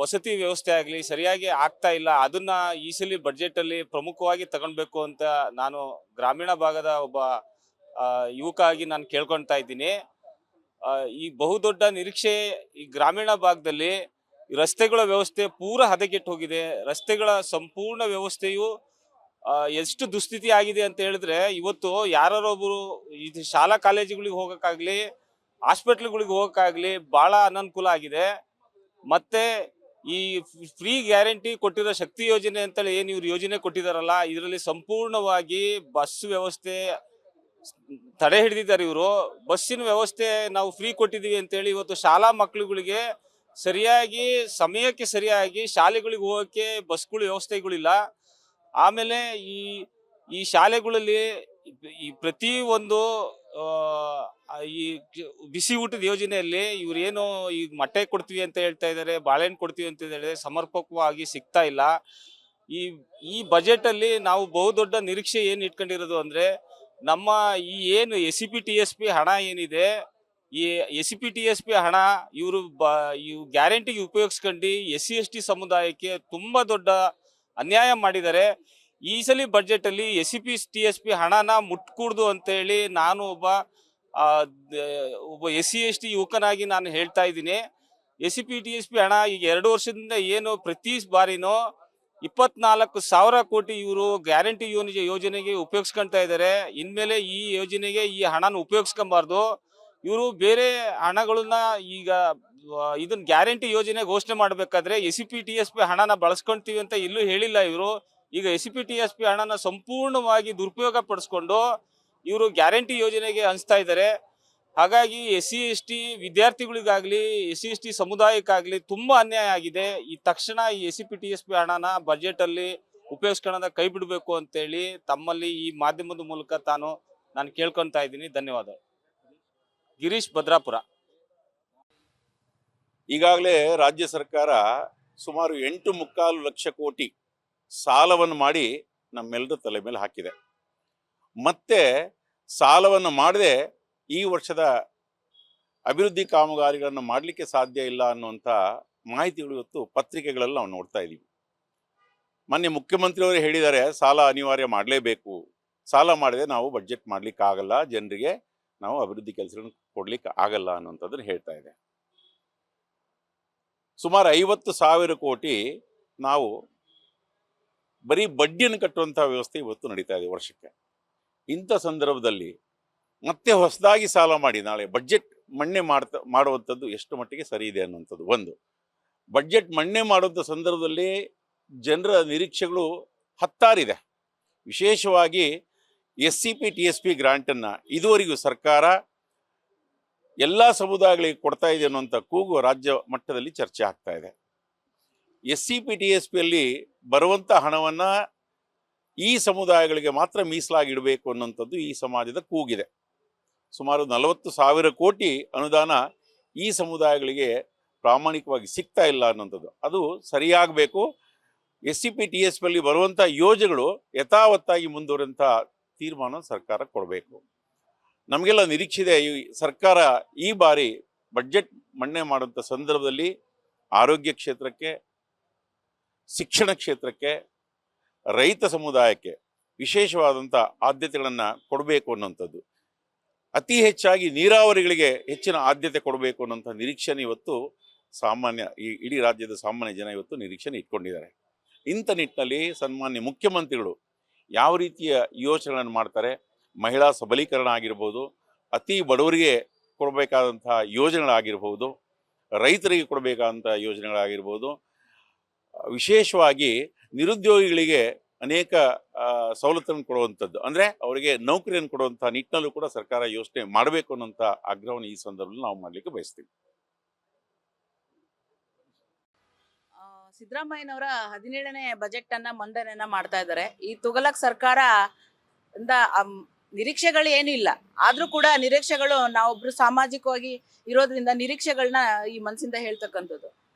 ವಸತಿ ವ್ಯವಸ್ಥೆ ಆಗಲಿ ಸರಿಯಾಗಿ ಆಗ್ತಾ ಇಲ್ಲ. ಅದನ್ನ ಈ ಸಲ ಬಜೆಟ್ ಅಲ್ಲಿ ಪ್ರಮುಖವಾಗಿ ತಗೊಳ್ಬೇಕು ಅಂತ ನಾನು ಗ್ರಾಮೀಣ ಭಾಗದ ಒಬ್ಬ ಯುವಕ ಆಗಿ ನಾನು ಕೇಳ್ಕೊಳ್ತಾ ಇದ್ದೀನಿ. ಈ ಬಹುದೊಡ್ಡ ನಿರೀಕ್ಷೆ ಈ ಗ್ರಾಮೀಣ ಭಾಗದಲ್ಲಿ ರಸ್ತೆಗಳ ವ್ಯವಸ್ಥೆ ಪೂರ ಹದಗೆಟ್ಟು ಹೋಗಿದೆ. ರಸ್ತೆಗಳ ಸಂಪೂರ್ಣ ವ್ಯವಸ್ಥೆಯು ಎಷ್ಟು ದುಸ್ಥಿತಿ ಆಗಿದೆ ಅಂತ ಹೇಳಿದ್ರೆ, ಇವತ್ತು ಯಾರೊಬ್ಬರು ಇದು ಶಾಲಾ ಕಾಲೇಜುಗಳಿಗೆ ಹೋಗೋಕ್ಕಾಗ್ಲಿ ಹಾಸ್ಪಿಟ್ಲ್ಗಳಿಗೆ ಹೋಗೋಕ್ಕಾಗ್ಲಿ ಬಹಳ ಅನನುಕೂಲ ಆಗಿದೆ. ಮತ್ತೆ ಈ ಫ್ರೀ ಗ್ಯಾರಂಟಿ ಕೊಟ್ಟಿರೋ ಶಕ್ತಿ ಯೋಜನೆ ಅಂತೇಳಿ ಏನು ಇವ್ರು ಯೋಜನೆ ಕೊಟ್ಟಿದಾರಲ್ಲ, ಇದರಲ್ಲಿ ಸಂಪೂರ್ಣವಾಗಿ ಬಸ್ ವ್ಯವಸ್ಥೆ ತಡೆ ಹಿಡಿದಿದ್ದಾರೆ ಇವರು. ಬಸ್ಸಿನ ವ್ಯವಸ್ಥೆ ನಾವು ಫ್ರೀ ಕೊಟ್ಟಿದ್ದೀವಿ ಅಂತೇಳಿ ಇವತ್ತು ಶಾಲಾ ಮಕ್ಕಳುಗಳಿಗೆ ಸರಿಯಾಗಿ ಸಮಯಕ್ಕೆ ಸರಿಯಾಗಿ ಶಾಲೆಗಳಿಗೆ ಹೋಗೋಕ್ಕೆ ಬಸ್ಗಳು ವ್ಯವಸ್ಥೆಗಳಿಲ್ಲ. ಆಮೇಲೆ ಈ ಈ ಶಾಲೆಗಳಲ್ಲಿ ಈ ಪ್ರತಿ ಒಂದು ಈ ಬಿಸಿ ಊಟದ ಯೋಜನೆಯಲ್ಲಿ ಇವ್ರೇನು ಈಗ ಮೊಟ್ಟೆ ಕೊಡ್ತೀವಿ ಅಂತ ಹೇಳ್ತಾ ಇದ್ದಾರೆ, ಬಾಳೆಹಣ್ಣು ಕೊಡ್ತೀವಿ ಅಂತ ಹೇಳಿದ್ರೆ ಸಮರ್ಪಕವಾಗಿ ಸಿಗ್ತಾ ಇಲ್ಲ. ಈ ಈ ಬಜೆಟ್ ಅಲ್ಲಿ ನಾವು ಬಹುದೊಡ್ಡ ನಿರೀಕ್ಷೆ ಏನು ಇಟ್ಕೊಂಡಿರೋದು ಅಂದ್ರೆ, ನಮ್ಮ ಈ ಏನು SCP-TSP ಹಣ ಏನಿದೆ, ಈ SCP-TSP ಹಣ ಇವರು ಇವು ಗ್ಯಾರಂಟಿಗೆ ಉಪಯೋಗಿಸ್ಕೊಂಡು SC/ST ಸಮುದಾಯಕ್ಕೆ ತುಂಬಾ ದೊಡ್ಡ ಅನ್ಯಾಯ ಮಾಡಿದ್ದಾರೆ. ಈ ಸಲ ಬಜೆಟ್ ಅಲ್ಲಿ SCP-TSP ಹಣನ ಮುಟ್ಕೂಡ್ದು ಅಂತ ಹೇಳಿ ನಾನು ಒಬ್ಬ SC/ST ಯುವಕನಾಗಿ ನಾನು ಹೇಳ್ತಾ ಇದ್ದೀನಿ. SCP-TSP ಹಣ ಈಗ 2 ವರ್ಷದಿಂದ ಏನು ಪ್ರತಿ ಬಾರಿನೂ 24,000 ಕೋಟಿ ಇವರು ಗ್ಯಾರಂಟಿ ಯೋಜನೆಗೆ ಉಪಯೋಗಿಸ್ಕೊಳ್ತಾ ಇದ್ದಾರೆ. ಇನ್ಮೇಲೆ ಈ ಯೋಜನೆಗೆ ಈ ಹಣನ ಉಪಯೋಗಿಸ್ಕೊಬಾರ್ದು. ಇವರು ಬೇರೆ ಹಣಗಳನ್ನ ಈಗ ಇದನ್ನ ಗ್ಯಾರಂಟಿ ಯೋಜನೆ ಘೋಷಣೆ ಮಾಡಬೇಕಾದ್ರೆ SCP-TSP ಹಣನ ಬಳಸ್ಕೊಳ್ತೀವಿ ಅಂತ ಇಲ್ಲೂ ಹೇಳಿಲ್ಲ ಇವರು. ಈಗ SCP-TSP ಹಣನ ಸಂಪೂರ್ಣವಾಗಿ ದುರುಪಯೋಗ ಪಡಿಸ್ಕೊಂಡು ಇವರು ಗ್ಯಾರಂಟಿ ಯೋಜನೆಗೆ ಹಂಚ್ತಾ ಇದ್ದಾರೆ. ಹಾಗಾಗಿ SC/ST ವಿದ್ಯಾರ್ಥಿಗಳಿಗಾಗ್ಲಿ SC/ST ಸಮುದಾಯಕ್ಕಾಗ್ಲಿ ತುಂಬಾ ಅನ್ಯಾಯ ಆಗಿದೆ. ಈ ತಕ್ಷಣ ಈ SCP-TSP ಹಣನ ಬಜೆಟ್ ಅಲ್ಲಿ ಉಪಯೋಗಿಸ್ಕೊಳ್ಳೋದ ಕೈ ಬಿಡಬೇಕು ಅಂತೇಳಿ ತಮ್ಮಲ್ಲಿ ಈ ಮಾಧ್ಯಮದ ಮೂಲಕ ನಾನು ಕೇಳ್ಕೊತಾ ಇದ್ದೀನಿ. ಧನ್ಯವಾದ. ಗಿರೀಶ್, ಭದ್ರಾಪುರ. ಈಗಾಗಲೇ ರಾಜ್ಯ ಸರ್ಕಾರ ಸುಮಾರು 8.25 ಲಕ್ಷ ಕೋಟಿ ಸಾಲವನ್ನು ಮಾಡಿ ನಮ್ಮೆಲ್ಲರ ತಲೆ ಮೇಲೆ ಹಾಕಿದೆ. ಮತ್ತೆ ಸಾಲವನ್ನು ಮಾಡದೆ ಈ ವರ್ಷದ ಅಭಿವೃದ್ಧಿ ಕಾಮಗಾರಿಗಳನ್ನು ಮಾಡಲಿಕ್ಕೆ ಸಾಧ್ಯ ಇಲ್ಲ ಅನ್ನುವಂಥ ಮಾಹಿತಿಗಳು ಇವತ್ತು ಪತ್ರಿಕೆಗಳಲ್ಲಿ ನಾವು ನೋಡ್ತಾ ಇದ್ದೀವಿ. ಮಾನ್ಯ ಮುಖ್ಯಮಂತ್ರಿಯವರು ಹೇಳಿದ್ದಾರೆ, ಸಾಲ ಅನಿವಾರ್ಯ ಮಾಡಲೇಬೇಕು, ಸಾಲ ಮಾಡದೆ ನಾವು ಬಡ್ಜೆಟ್ ಮಾಡಲಿಕ್ಕೆ ಆಗಲ್ಲ, ಜನರಿಗೆ ನಾವು ಅಭಿವೃದ್ಧಿ ಕೆಲಸಗಳನ್ನು ಕೊಡ್ಲಿಕ್ಕೆ ಆಗಲ್ಲ ಅನ್ನುವಂಥದ್ದನ್ನು ಹೇಳ್ತಾ ಇದೆ. ಸುಮಾರು 50,000 ಕೋಟಿ ನಾವು ಬರೀ ಬಡ್ಡಿಯನ್ನು ಕಟ್ಟುವಂಥ ವ್ಯವಸ್ಥೆ ಇವತ್ತು ನಡೀತಾ ಇದೆ ವರ್ಷಕ್ಕೆ. ಇಂಥ ಸಂದರ್ಭದಲ್ಲಿ ಮತ್ತೆ ಹೊಸದಾಗಿ ಸಾಲ ಮಾಡಿ ನಾಳೆ ಬಡ್ಜೆಟ್ ಮಣ್ಣೆ ಮಾಡುವಂಥದ್ದು ಎಷ್ಟು ಮಟ್ಟಿಗೆ ಸರಿ ಇದೆ ಅನ್ನುವಂಥದ್ದು ಒಂದು. ಬಡ್ಜೆಟ್ ಮಣ್ಣೆ ಮಾಡುವಂಥ ಸಂದರ್ಭದಲ್ಲಿ ಜನರ ನಿರೀಕ್ಷೆಗಳು ಹತ್ತಾರಿದೆ. ವಿಶೇಷವಾಗಿ SCP-TSP ಗ್ರಾಂಟನ್ನು ಇದುವರೆಗೂ ಸರ್ಕಾರ ಎಲ್ಲ ಸಮುದಾಯಗಳಿಗೆ ಕೊಡ್ತಾ ಇದೆ ಅನ್ನುವಂಥ ಕೂಗು ರಾಜ್ಯ ಮಟ್ಟದಲ್ಲಿ ಚರ್ಚೆ ಆಗ್ತಾ ಇದೆ. SCP-TSPಯಲ್ಲಿ ಬರುವಂಥ ಹಣವನ್ನು ಈ ಸಮುದಾಯಗಳಿಗೆ ಮಾತ್ರ ಮೀಸಲಾಗಿ ಇಡಬೇಕು ಅನ್ನುವಂಥದ್ದು ಈ ಸಮಾಜದ ಕೂಗಿದೆ. ಸುಮಾರು 40,000 ಕೋಟಿ ಅನುದಾನ ಈ ಸಮುದಾಯಗಳಿಗೆ ಪ್ರಾಮಾಣಿಕವಾಗಿ ಸಿಗ್ತಾ ಇಲ್ಲ ಅನ್ನುವಂಥದ್ದು, ಅದು ಸರಿಯಾಗಬೇಕು. SCP-TSPಯಲ್ಲಿ ಬರುವಂಥ ಯೋಜನೆಗಳು ಯಥಾವತ್ತಾಗಿ ಮುಂದುವರಿಯುವಂಥ ತೀರ್ಮಾನ ಸರ್ಕಾರ ಕೊಡಬೇಕು. ನಮಗೆಲ್ಲ ನಿರೀಕ್ಷೆ ಇದೆ, ಈ ಸರ್ಕಾರ ಈ ಬಾರಿ ಬಡ್ಜೆಟ್ ಮಂಡನೆ ಮಾಡುವಂಥ ಸಂದರ್ಭದಲ್ಲಿ ಆರೋಗ್ಯ ಕ್ಷೇತ್ರಕ್ಕೆ, ಶಿಕ್ಷಣ ಕ್ಷೇತ್ರಕ್ಕೆ, ರೈತ ಸಮುದಾಯಕ್ಕೆ ವಿಶೇಷವಾದಂಥ ಆದ್ಯತೆಗಳನ್ನು ಕೊಡಬೇಕು ಅನ್ನುವಂಥದ್ದು, ಅತಿ ಹೆಚ್ಚಾಗಿ ನೀರಾವರಿಗಳಿಗೆ ಹೆಚ್ಚಿನ ಆದ್ಯತೆ ಕೊಡಬೇಕು ಅನ್ನೋಂಥ ನಿರೀಕ್ಷೆನ ಇವತ್ತು ಈ ಇಡೀ ರಾಜ್ಯದ ಸಾಮಾನ್ಯ ಜನ ಇವತ್ತು ನಿರೀಕ್ಷೆನ ಇಟ್ಕೊಂಡಿದ್ದಾರೆ. ಇಂಥ ನಿಟ್ಟಿನಲ್ಲಿ ಸನ್ಮಾನ್ಯ ಮುಖ್ಯಮಂತ್ರಿಗಳು ಯಾವ ರೀತಿಯ ಯೋಚನೆಗಳನ್ನು ಮಾಡ್ತಾರೆ, ಮಹಿಳಾ ಸಬಲೀಕರಣ ಆಗಿರ್ಬೋದು, ಅತಿ ಬಡವರಿಗೆ ಕೊಡಬೇಕಾದಂಥ ಯೋಜನೆಗಳಾಗಿರ್ಬೋದು, ರೈತರಿಗೆ ಕೊಡಬೇಕಾದಂಥ ಯೋಜನೆಗಳಾಗಿರ್ಬೋದು, ವಿಶೇಷವಾಗಿ ನಿರುದ್ಯೋಗಿಗಳಿಗೆ ಅನೇಕ ಸವಲತ್ತನ್ನು ಕೊಡುವಂಥದ್ದು, ಅಂದರೆ ಅವರಿಗೆ ನೌಕರಿಯನ್ನು ಕೊಡುವಂಥ ನಿಟ್ಟಿನಲ್ಲೂ ಕೂಡ ಸರ್ಕಾರ ಯೋಚನೆ ಮಾಡಬೇಕು ಅನ್ನೋಂಥ ಆಗ್ರಹವನ್ನು ಈ ಸಂದರ್ಭದಲ್ಲಿ ನಾವು ಮಾಡಲಿಕ್ಕೆ ಬಯಸ್ತೀವಿ. ಸಿದ್ದರಾಮಯ್ಯನವರ 17ನೇ ಬಜೆಟ್ ಅನ್ನ ಮಂಡನೆಯನ್ನ ಮಾಡ್ತಾ ಇದ್ದಾರೆ. ಈ ತುಘಲಕ್ ಸರ್ಕಾರ ಇಂದ ನಿರೀಕ್ಷೆಗಳು ಏನೂ ಇಲ್ಲ, ಆದ್ರೂ ಕೂಡ ನಿರೀಕ್ಷೆಗಳು ನಾವೊಬ್ರು ಸಾಮಾಜಿಕವಾಗಿ ಇರೋದ್ರಿಂದ ನಿರೀಕ್ಷೆಗಳನ್ನ ಈ ಮನಸ್ಸಿಂದ ಹೇಳ್ತಕ್ಕಂಥದ್ದು.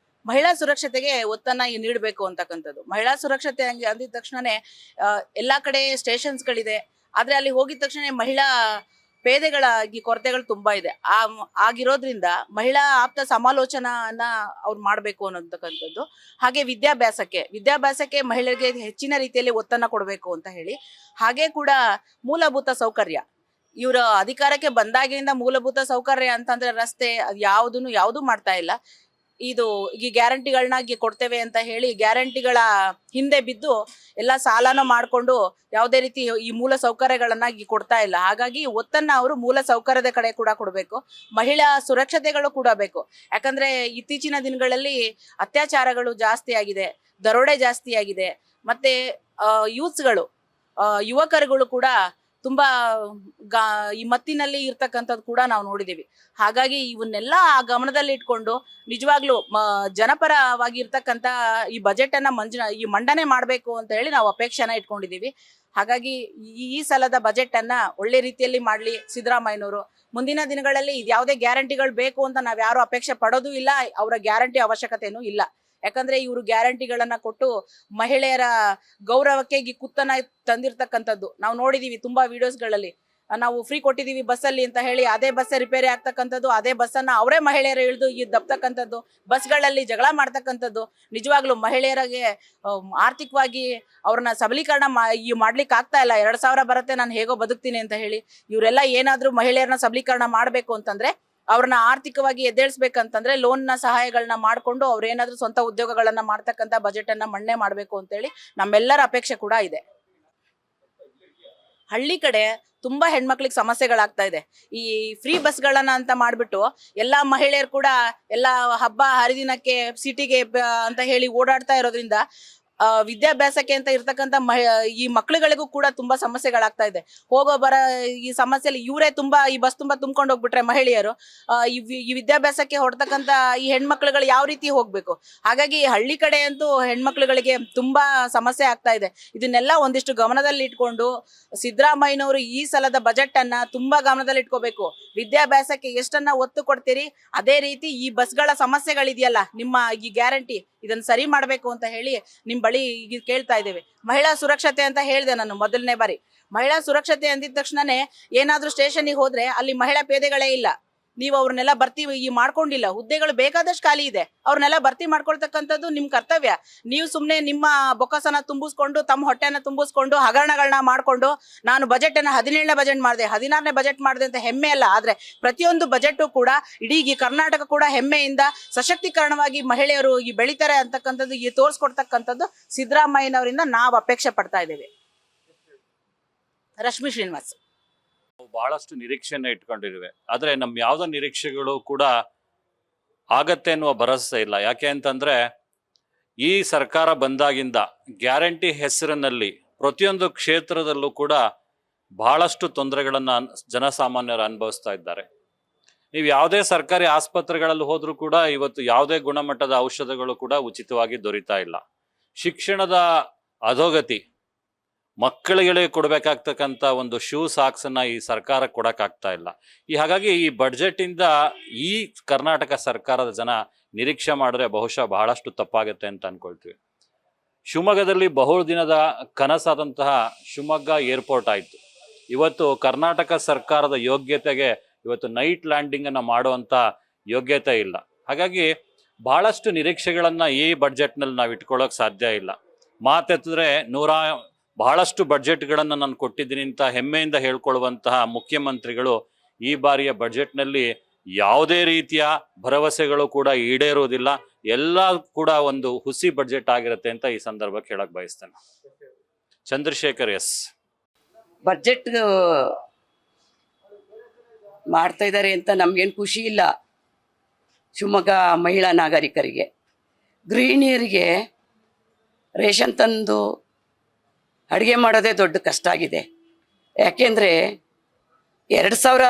ಮಹಿಳಾ ಸುರಕ್ಷತೆಗೆ ಒತ್ತನ್ನ ನೀಡಬೇಕು ಅಂತಕ್ಕಂಥದ್ದು. ಮಹಿಳಾ ಸುರಕ್ಷತೆ ಅಂದಿದ ತಕ್ಷಣನೇ ಎಲ್ಲಾ ಕಡೆ ಸ್ಟೇಷನ್ಸ್ಗಳಿದೆ, ಆದ್ರೆ ಅಲ್ಲಿ ಹೋಗಿದ ತಕ್ಷಣ ಮಹಿಳಾ ಪೇದೆಗಳಾಗಿ ಕೊರತೆಗಳು ತುಂಬಾ ಇದೆ. ಆಗಿರೋದ್ರಿಂದ ಮಹಿಳಾ ಆಪ್ತ ಸಮಾಲೋಚನಾ ಅವ್ರು ಮಾಡ್ಬೇಕು ಅನ್ನೋತಕ್ಕಂಥದ್ದು. ಹಾಗೆ ವಿದ್ಯಾಭ್ಯಾಸಕ್ಕೆ ಮಹಿಳೆಯರಿಗೆ ಹೆಚ್ಚಿನ ರೀತಿಯಲ್ಲಿ ಒತ್ತನ್ನ ಕೊಡಬೇಕು ಅಂತ ಹೇಳಿ, ಹಾಗೆ ಕೂಡ ಮೂಲಭೂತ ಸೌಕರ್ಯ, ಇವರ ಅಧಿಕಾರಕ್ಕೆ ಬಂದಾಗಿನಿಂದ ಮೂಲಭೂತ ಸೌಕರ್ಯ ಅಂತಂದ್ರೆ ರಸ್ತೆ ಯಾವುದು ಮಾಡ್ತಾ ಇಲ್ಲ. ಇದು ಈ ಗ್ಯಾರಂಟಿಗಳನ್ನ ಕೊಡ್ತೇವೆ ಅಂತ ಹೇಳಿ ಗ್ಯಾರಂಟಿಗಳ ಹಿಂದೆ ಬಿದ್ದು ಎಲ್ಲ ಸಾಲನ ಮಾಡಿಕೊಂಡು ಯಾವುದೇ ರೀತಿ ಈ ಮೂಲ ಸೌಕರ್ಯಗಳನ್ನ ಕೊಡ್ತಾ ಇಲ್ಲ. ಹಾಗಾಗಿ ಒತ್ತನ್ನ ಅವರು ಮೂಲ ಸೌಕರ್ಯದ ಕಡೆ ಕೂಡ ಕೊಡಬೇಕು. ಮಹಿಳಾ ಸುರಕ್ಷತೆಗಳು ಕೂಡ ಬೇಕು. ಯಾಕಂದ್ರೆ ಇತ್ತೀಚಿನ ದಿನಗಳಲ್ಲಿ ಅತ್ಯಾಚಾರಗಳು ಜಾಸ್ತಿ ಆಗಿದೆ, ದರೋಡೆ ಜಾಸ್ತಿ ಆಗಿದೆ. ಮತ್ತೆ ಯುವಕರುಗಳು ಕೂಡ ಈ ಮತ್ತಿನಲ್ಲಿ ಇರ್ತಕ್ಕಂಥದ್ದು ಕೂಡ ನಾವು ನೋಡಿದ್ದೀವಿ. ಹಾಗಾಗಿ ಇವನ್ನೆಲ್ಲ ಗಮನದಲ್ಲಿ ಇಟ್ಕೊಂಡು ನಿಜವಾಗ್ಲೂ ಜನಪರವಾಗಿ ಇರ್ತಕ್ಕಂಥ ಈ ಬಜೆಟ್ ಅನ್ನ ಮಂಡನೆ ಮಾಡಬೇಕು ಅಂತ ಹೇಳಿ ನಾವು ಅಪೇಕ್ಷೆನ ಇಟ್ಕೊಂಡಿದ್ದೀವಿ. ಹಾಗಾಗಿ ಈ ಸಲದ ಬಜೆಟ್ ಅನ್ನ ಒಳ್ಳೆ ರೀತಿಯಲ್ಲಿ ಮಾಡ್ಲಿ ಸಿದ್ದರಾಮಯ್ಯನವರು. ಮುಂದಿನ ದಿನಗಳಲ್ಲಿ ಇದ್ಯಾವುದೇ ಗ್ಯಾರಂಟಿಗಳು ಬೇಕು ಅಂತ ನಾವ್ ಯಾರು ಅಪೇಕ್ಷೆ ಪಡೋದು ಇಲ್ಲ, ಅವರ ಗ್ಯಾರಂಟಿ ಅವಶ್ಯಕತೆನೂ ಇಲ್ಲ. ಯಾಕಂದ್ರೆ ಇವರು ಗ್ಯಾರಂಟಿಗಳನ್ನ ಕೊಟ್ಟು ಮಹಿಳೆಯರ ಗೌರವಕ್ಕೆ ಕುತ್ತನ ತಂದಿರ್ತಕ್ಕಂಥದ್ದು ನಾವು ನೋಡಿದೀವಿ ತುಂಬಾ ವಿಡಿಯೋಸ್ಗಳಲ್ಲಿ. ನಾವು ಫ್ರೀ ಕೊಟ್ಟಿದೀವಿ ಬಸ್ಸಲ್ಲಿ ಅಂತ ಹೇಳಿ ಅದೇ ಬಸ್ ರಿಪೇರಿ ಆಗ್ತಕ್ಕಂಥದ್ದು, ಅದೇ ಬಸ್ಸನ್ನ ಅವರೇ ಮಹಿಳೆಯರು ಇಳಿದು ದಬ್ತಕ್ಕಂಥದ್ದು, ಬಸ್ಗಳಲ್ಲಿ ಜಗಳ ಮಾಡ್ತಕ್ಕಂಥದ್ದು. ನಿಜವಾಗ್ಲೂ ಮಹಿಳೆಯರಿಗೆ ಆರ್ಥಿಕವಾಗಿ ಅವ್ರನ್ನ ಸಬಲೀಕರಣ ಮಾಡ್ಲಿಕ್ಕೆ ಆಗ್ತಾ ಇಲ್ಲ. 2,000 ಬರುತ್ತೆ, ನಾನು ಹೇಗೋ ಬದುಕ್ತೀನಿ ಅಂತ ಹೇಳಿ. ಇವರೆಲ್ಲ ಏನಾದ್ರೂ ಮಹಿಳೆಯರನ್ನ ಸಬಲೀಕರಣ ಮಾಡ್ಬೇಕು ಅಂತಂದ್ರೆ, ಅವ್ರನ್ನ ಆರ್ಥಿಕವಾಗಿ ಎದ್ದೇಳಿಸ್ಬೇಕಂತಂದ್ರೆ ಲೋನ್ನ ಸಹಾಯಗಳನ್ನ ಮಾಡ್ಕೊಂಡು ಅವ್ರೇನಾದ್ರೂ ಸ್ವಂತ ಉದ್ಯೋಗಗಳನ್ನ ಮಾಡ್ತಕ್ಕಂಥ ಬಜೆಟ್ ಅನ್ನ ಮಂಡನೆ ಮಾಡ್ಬೇಕು ಅಂತೇಳಿ ನಮ್ಮೆಲ್ಲರ ಅಪೇಕ್ಷೆ ಕೂಡ ಇದೆ. ಹಳ್ಳಿ ಕಡೆ ತುಂಬಾ ಹೆಣ್ಮಕ್ಳಿಗೆ ಸಮಸ್ಯೆಗಳಾಗ್ತಾ ಇದೆ. ಈ ಫ್ರೀ ಬಸ್ಗಳನ್ನ ಅಂತ ಮಾಡ್ಬಿಟ್ಟು ಎಲ್ಲಾ ಮಹಿಳೆಯರು ಕೂಡ ಎಲ್ಲಾ ಹಬ್ಬ ಹರಿದಿನಕ್ಕೆ ಸಿಟಿಗೆ ಅಂತ ಹೇಳಿ ಓಡಾಡ್ತಾ ಇರೋದ್ರಿಂದ ವಿದ್ಯಾಭ್ಯಾಸಕ್ಕೆ ಅಂತ ಇರ್ತಕ್ಕಂಥ ಈ ಮಕ್ಳುಗಳಿಗೂ ಕೂಡ ತುಂಬಾ ಸಮಸ್ಯೆಗಳಾಗ್ತಾ ಇದೆ. ಹೋಗೋ ಬರ ಈ ಸಮಸ್ಯೆಯಲ್ಲಿ ಇವರೇ ತುಂಬಾ ಈ ಬಸ್ ತುಂಬಾ ತುಂಬ್ಕೊಂಡು ಹೋಗ್ಬಿಟ್ರೆ ಮಹಿಳೆಯರು ಈ ವಿದ್ಯಾಭ್ಯಾಸಕ್ಕೆ ಹೊಡ್ತಕ್ಕಂಥ ಈ ಹೆಣ್ಮಕ್ಳುಗಳು ಯಾವ ರೀತಿ ಹೋಗ್ಬೇಕು? ಹಾಗಾಗಿ ಹಳ್ಳಿ ಕಡೆ ಅಂತೂ ಹೆಣ್ಮಕ್ಳುಗಳಿಗೆ ತುಂಬಾ ಸಮಸ್ಯೆ ಆಗ್ತಾ ಇದೆ. ಇದನ್ನೆಲ್ಲ ಒಂದಿಷ್ಟು ಗಮನದಲ್ಲಿ ಇಟ್ಕೊಂಡು ಸಿದ್ದರಾಮಯ್ಯನವರು ಈ ಸಲದ ಬಜೆಟ್ ಅನ್ನ ತುಂಬಾ ಗಮನದಲ್ಲಿ ಇಟ್ಕೋಬೇಕು. ವಿದ್ಯಾಭ್ಯಾಸಕ್ಕೆ ಎಷ್ಟನ್ನ ಒತ್ತು ಕೊಡ್ತೀರಿ, ಅದೇ ರೀತಿ ಈ ಬಸ್ಗಳ ಸಮಸ್ಯೆಗಳಿದೆಯಲ್ಲ, ನಿಮ್ಮ ಈ ಗ್ಯಾರಂಟಿ ಇದನ್ನ ಸರಿ ಮಾಡ್ಬೇಕು ಅಂತ ಹೇಳಿ ನಿಮ್ ಬಳಿ ಈಗ ಕೇಳ್ತಾ ಇದ್ದೇವೆ. ಮಹಿಳಾ ಸುರಕ್ಷತೆ ಅಂತ ಹೇಳಿದೆ ನಾನು ಮೊದಲನೇ ಬಾರಿ. ಮಹಿಳಾ ಸುರಕ್ಷತೆ ಅಂದಿದ ತಕ್ಷಣನೇ ಏನಾದ್ರೂ ಸ್ಟೇಷನ್ಗೆ ಹೋದ್ರೆ ಅಲ್ಲಿ ಮಹಿಳಾ ಪೇದೆಗಳೇ ಇಲ್ಲ, ನೀವು ಅವ್ರನ್ನೆಲ್ಲ ಭರ್ತಿ ಮಾಡ್ಕೊಂಡಿಲ್ಲ. ಹುದ್ದೆಗಳು ಬೇಕಾದಷ್ಟು ಖಾಲಿ ಇದೆ, ಅವ್ರನ್ನೆಲ್ಲ ಭರ್ತಿ ಮಾಡ್ಕೊಳ್ತಕ್ಕಂಥದ್ದು ನಿಮ್ ಕರ್ತವ್ಯ. ನೀವು ಸುಮ್ನೆ ನಿಮ್ಮ ಬೊಕ್ಕಸನ ತುಂಬಿಸ್ಕೊಂಡು ತಮ್ಮ ಹೊಟ್ಟೆನ ತುಂಬಿಸ್ಕೊಂಡು ಹಗರಣಗಳನ್ನ ಮಾಡ್ಕೊಂಡು ನಾನು ಬಜೆಟ್ ಅನ್ನ 17ನೇ ಬಜೆಟ್ ಮಾಡಿದೆ 16ನೇ ಬಜೆಟ್ ಮಾಡಿದೆ ಅಂತ ಹೆಮ್ಮೆ ಅಲ್ಲ. ಆದ್ರೆ ಪ್ರತಿಯೊಂದು ಬಜೆಟ್ ಕೂಡ ಇಡೀ ಈ ಕರ್ನಾಟಕ ಕೂಡ ಹೆಮ್ಮೆಯಿಂದ ಸಶಕ್ತೀಕರಣವಾಗಿ ಮಹಿಳೆಯರು ಬೆಳಿತಾರೆ ಅಂತಕ್ಕಂಥದ್ದು ತೋರಿಸ್ಕೊಡ್ತಕ್ಕಂಥದ್ದು ಸಿದ್ದರಾಮಯ್ಯನವರಿಂದ ನಾವು ಅಪೇಕ್ಷೆ ಪಡ್ತಾ ಇದ್ದೇವೆ. ರಶ್ಮಿ ಶ್ರೀನಿವಾಸ್. ಬಹಳಷ್ಟು ನಿರೀಕ್ಷೆನ ಇಟ್ಕೊಂಡಿರುವೆ, ಆದ್ರೆ ನಮ್ ಯಾವ್ದೋ ನಿರೀಕ್ಷೆಗಳು ಕೂಡ ಆಗತ್ತೆ ಅನ್ನುವ ಭರವಸೆ ಇಲ್ಲ. ಯಾಕೆ ಅಂತಂದ್ರೆ ಈ ಸರ್ಕಾರ ಬಂದಾಗಿಂದ ಗ್ಯಾರಂಟಿ ಹೆಸರಿನಲ್ಲಿ ಪ್ರತಿಯೊಂದು ಕ್ಷೇತ್ರದಲ್ಲೂ ಕೂಡ ಬಹಳಷ್ಟು ತೊಂದರೆಗಳನ್ನ ಜನಸಾಮಾನ್ಯರು ಅನುಭವಿಸ್ತಾ ಇದ್ದಾರೆ. ನೀವು ಯಾವುದೇ ಸರ್ಕಾರಿ ಆಸ್ಪತ್ರೆಗಳಲ್ಲಿ ಹೋದ್ರೂ ಕೂಡ ಇವತ್ತು ಯಾವುದೇ ಗುಣಮಟ್ಟದ ಔಷಧಗಳು ಕೂಡ ಉಚಿತವಾಗಿ ದೊರೀತಾ ಇಲ್ಲ. ಶಿಕ್ಷಣದ ಅಧೋಗತಿ, ಮಕ್ಕಳಿಗೆ ಕೊಡ್ಬೇಕಾಗ್ತಕ್ಕಂಥ ಒಂದು ಶೂ ಸಾಕ್ಸ್ ಅನ್ನ ಈ ಸರ್ಕಾರ ಕೊಡಕ್ಕಾಗ್ತಾ ಇಲ್ಲ. ಹಾಗಾಗಿ ಈ ಬಡ್ಜೆಟ್ ಇಂದ ಈ ಕರ್ನಾಟಕ ಸರ್ಕಾರದ ಜನ ನಿರೀಕ್ಷೆ ಮಾಡಿದ್ರೆ ಬಹುಶಃ ಬಹಳಷ್ಟು ತಪ್ಪಾಗುತ್ತೆ ಅಂತ ಅನ್ಕೊಳ್ತೀವಿ. ಶಿವಮೊಗ್ಗದಲ್ಲಿ ಬಹುದಿನದ ಕನಸಾದಂತಹ ಶಿವಮೊಗ್ಗ ಏರ್ಪೋರ್ಟ್ ಆಯ್ತು. ಇವತ್ತು ಕರ್ನಾಟಕ ಸರ್ಕಾರದ ಯೋಗ್ಯತೆಗೆ ಇವತ್ತು ನೈಟ್ ಲ್ಯಾಂಡಿಂಗ್ ಅನ್ನ ಮಾಡುವಂತ ಯೋಗ್ಯತೆ ಇಲ್ಲ. ಹಾಗಾಗಿ ಬಹಳಷ್ಟು ನಿರೀಕ್ಷೆಗಳನ್ನ ಈ ಬಡ್ಜೆಟ್ನಲ್ಲಿ ನಾವು ಇಟ್ಕೊಳ್ಳೋಕೆ ಸಾಧ್ಯ ಇಲ್ಲ. ಮಾತೆತ್ತಿದ್ರೆ ಬಹಳಷ್ಟು ಬಡ್ಜೆಟ್ಗಳನ್ನು ನಾನು ಕೊಟ್ಟಿದ್ದೀನಿ ಅಂತ ಹೆಮ್ಮೆಯಿಂದ ಹೇಳ್ಕೊಳ್ಳುವಂತಹ ಮುಖ್ಯಮಂತ್ರಿಗಳು ಈ ಬಾರಿಯ ಬಡ್ಜೆಟ್ನಲ್ಲಿ ಯಾವುದೇ ರೀತಿಯ ಭರವಸೆಗಳು ಕೂಡ ಈಡೇರುವುದಿಲ್ಲ. ಎಲ್ಲ ಕೂಡ ಒಂದು ಹುಸಿ ಬಡ್ಜೆಟ್ ಆಗಿರುತ್ತೆ ಅಂತ ಈ ಸಂದರ್ಭಕ್ಕೆ ಹೇಳಕ್ ಬಯಸ್ತೇನೆ. ಚಂದ್ರಶೇಖರ್ ಎಸ್. ಬಡ್ಜೆಟ್ ಮಾಡ್ತಾ ಇದ್ದಾರೆ ಅಂತ ನಮ್ಗೇನು ಖುಷಿ ಇಲ್ಲ. ಶಿವಮೊಗ್ಗ ಮಹಿಳಾ ನಾಗರಿಕರಿಗೆ, ಗೃಹಿಣಿಯರಿಗೆ ರೇಷನ್ ತಂದು ಅಡುಗೆ ಮಾಡೋದೇ ದೊಡ್ಡ ಕಷ್ಟ ಆಗಿದೆ. ಯಾಕೆಂದರೆ 2,000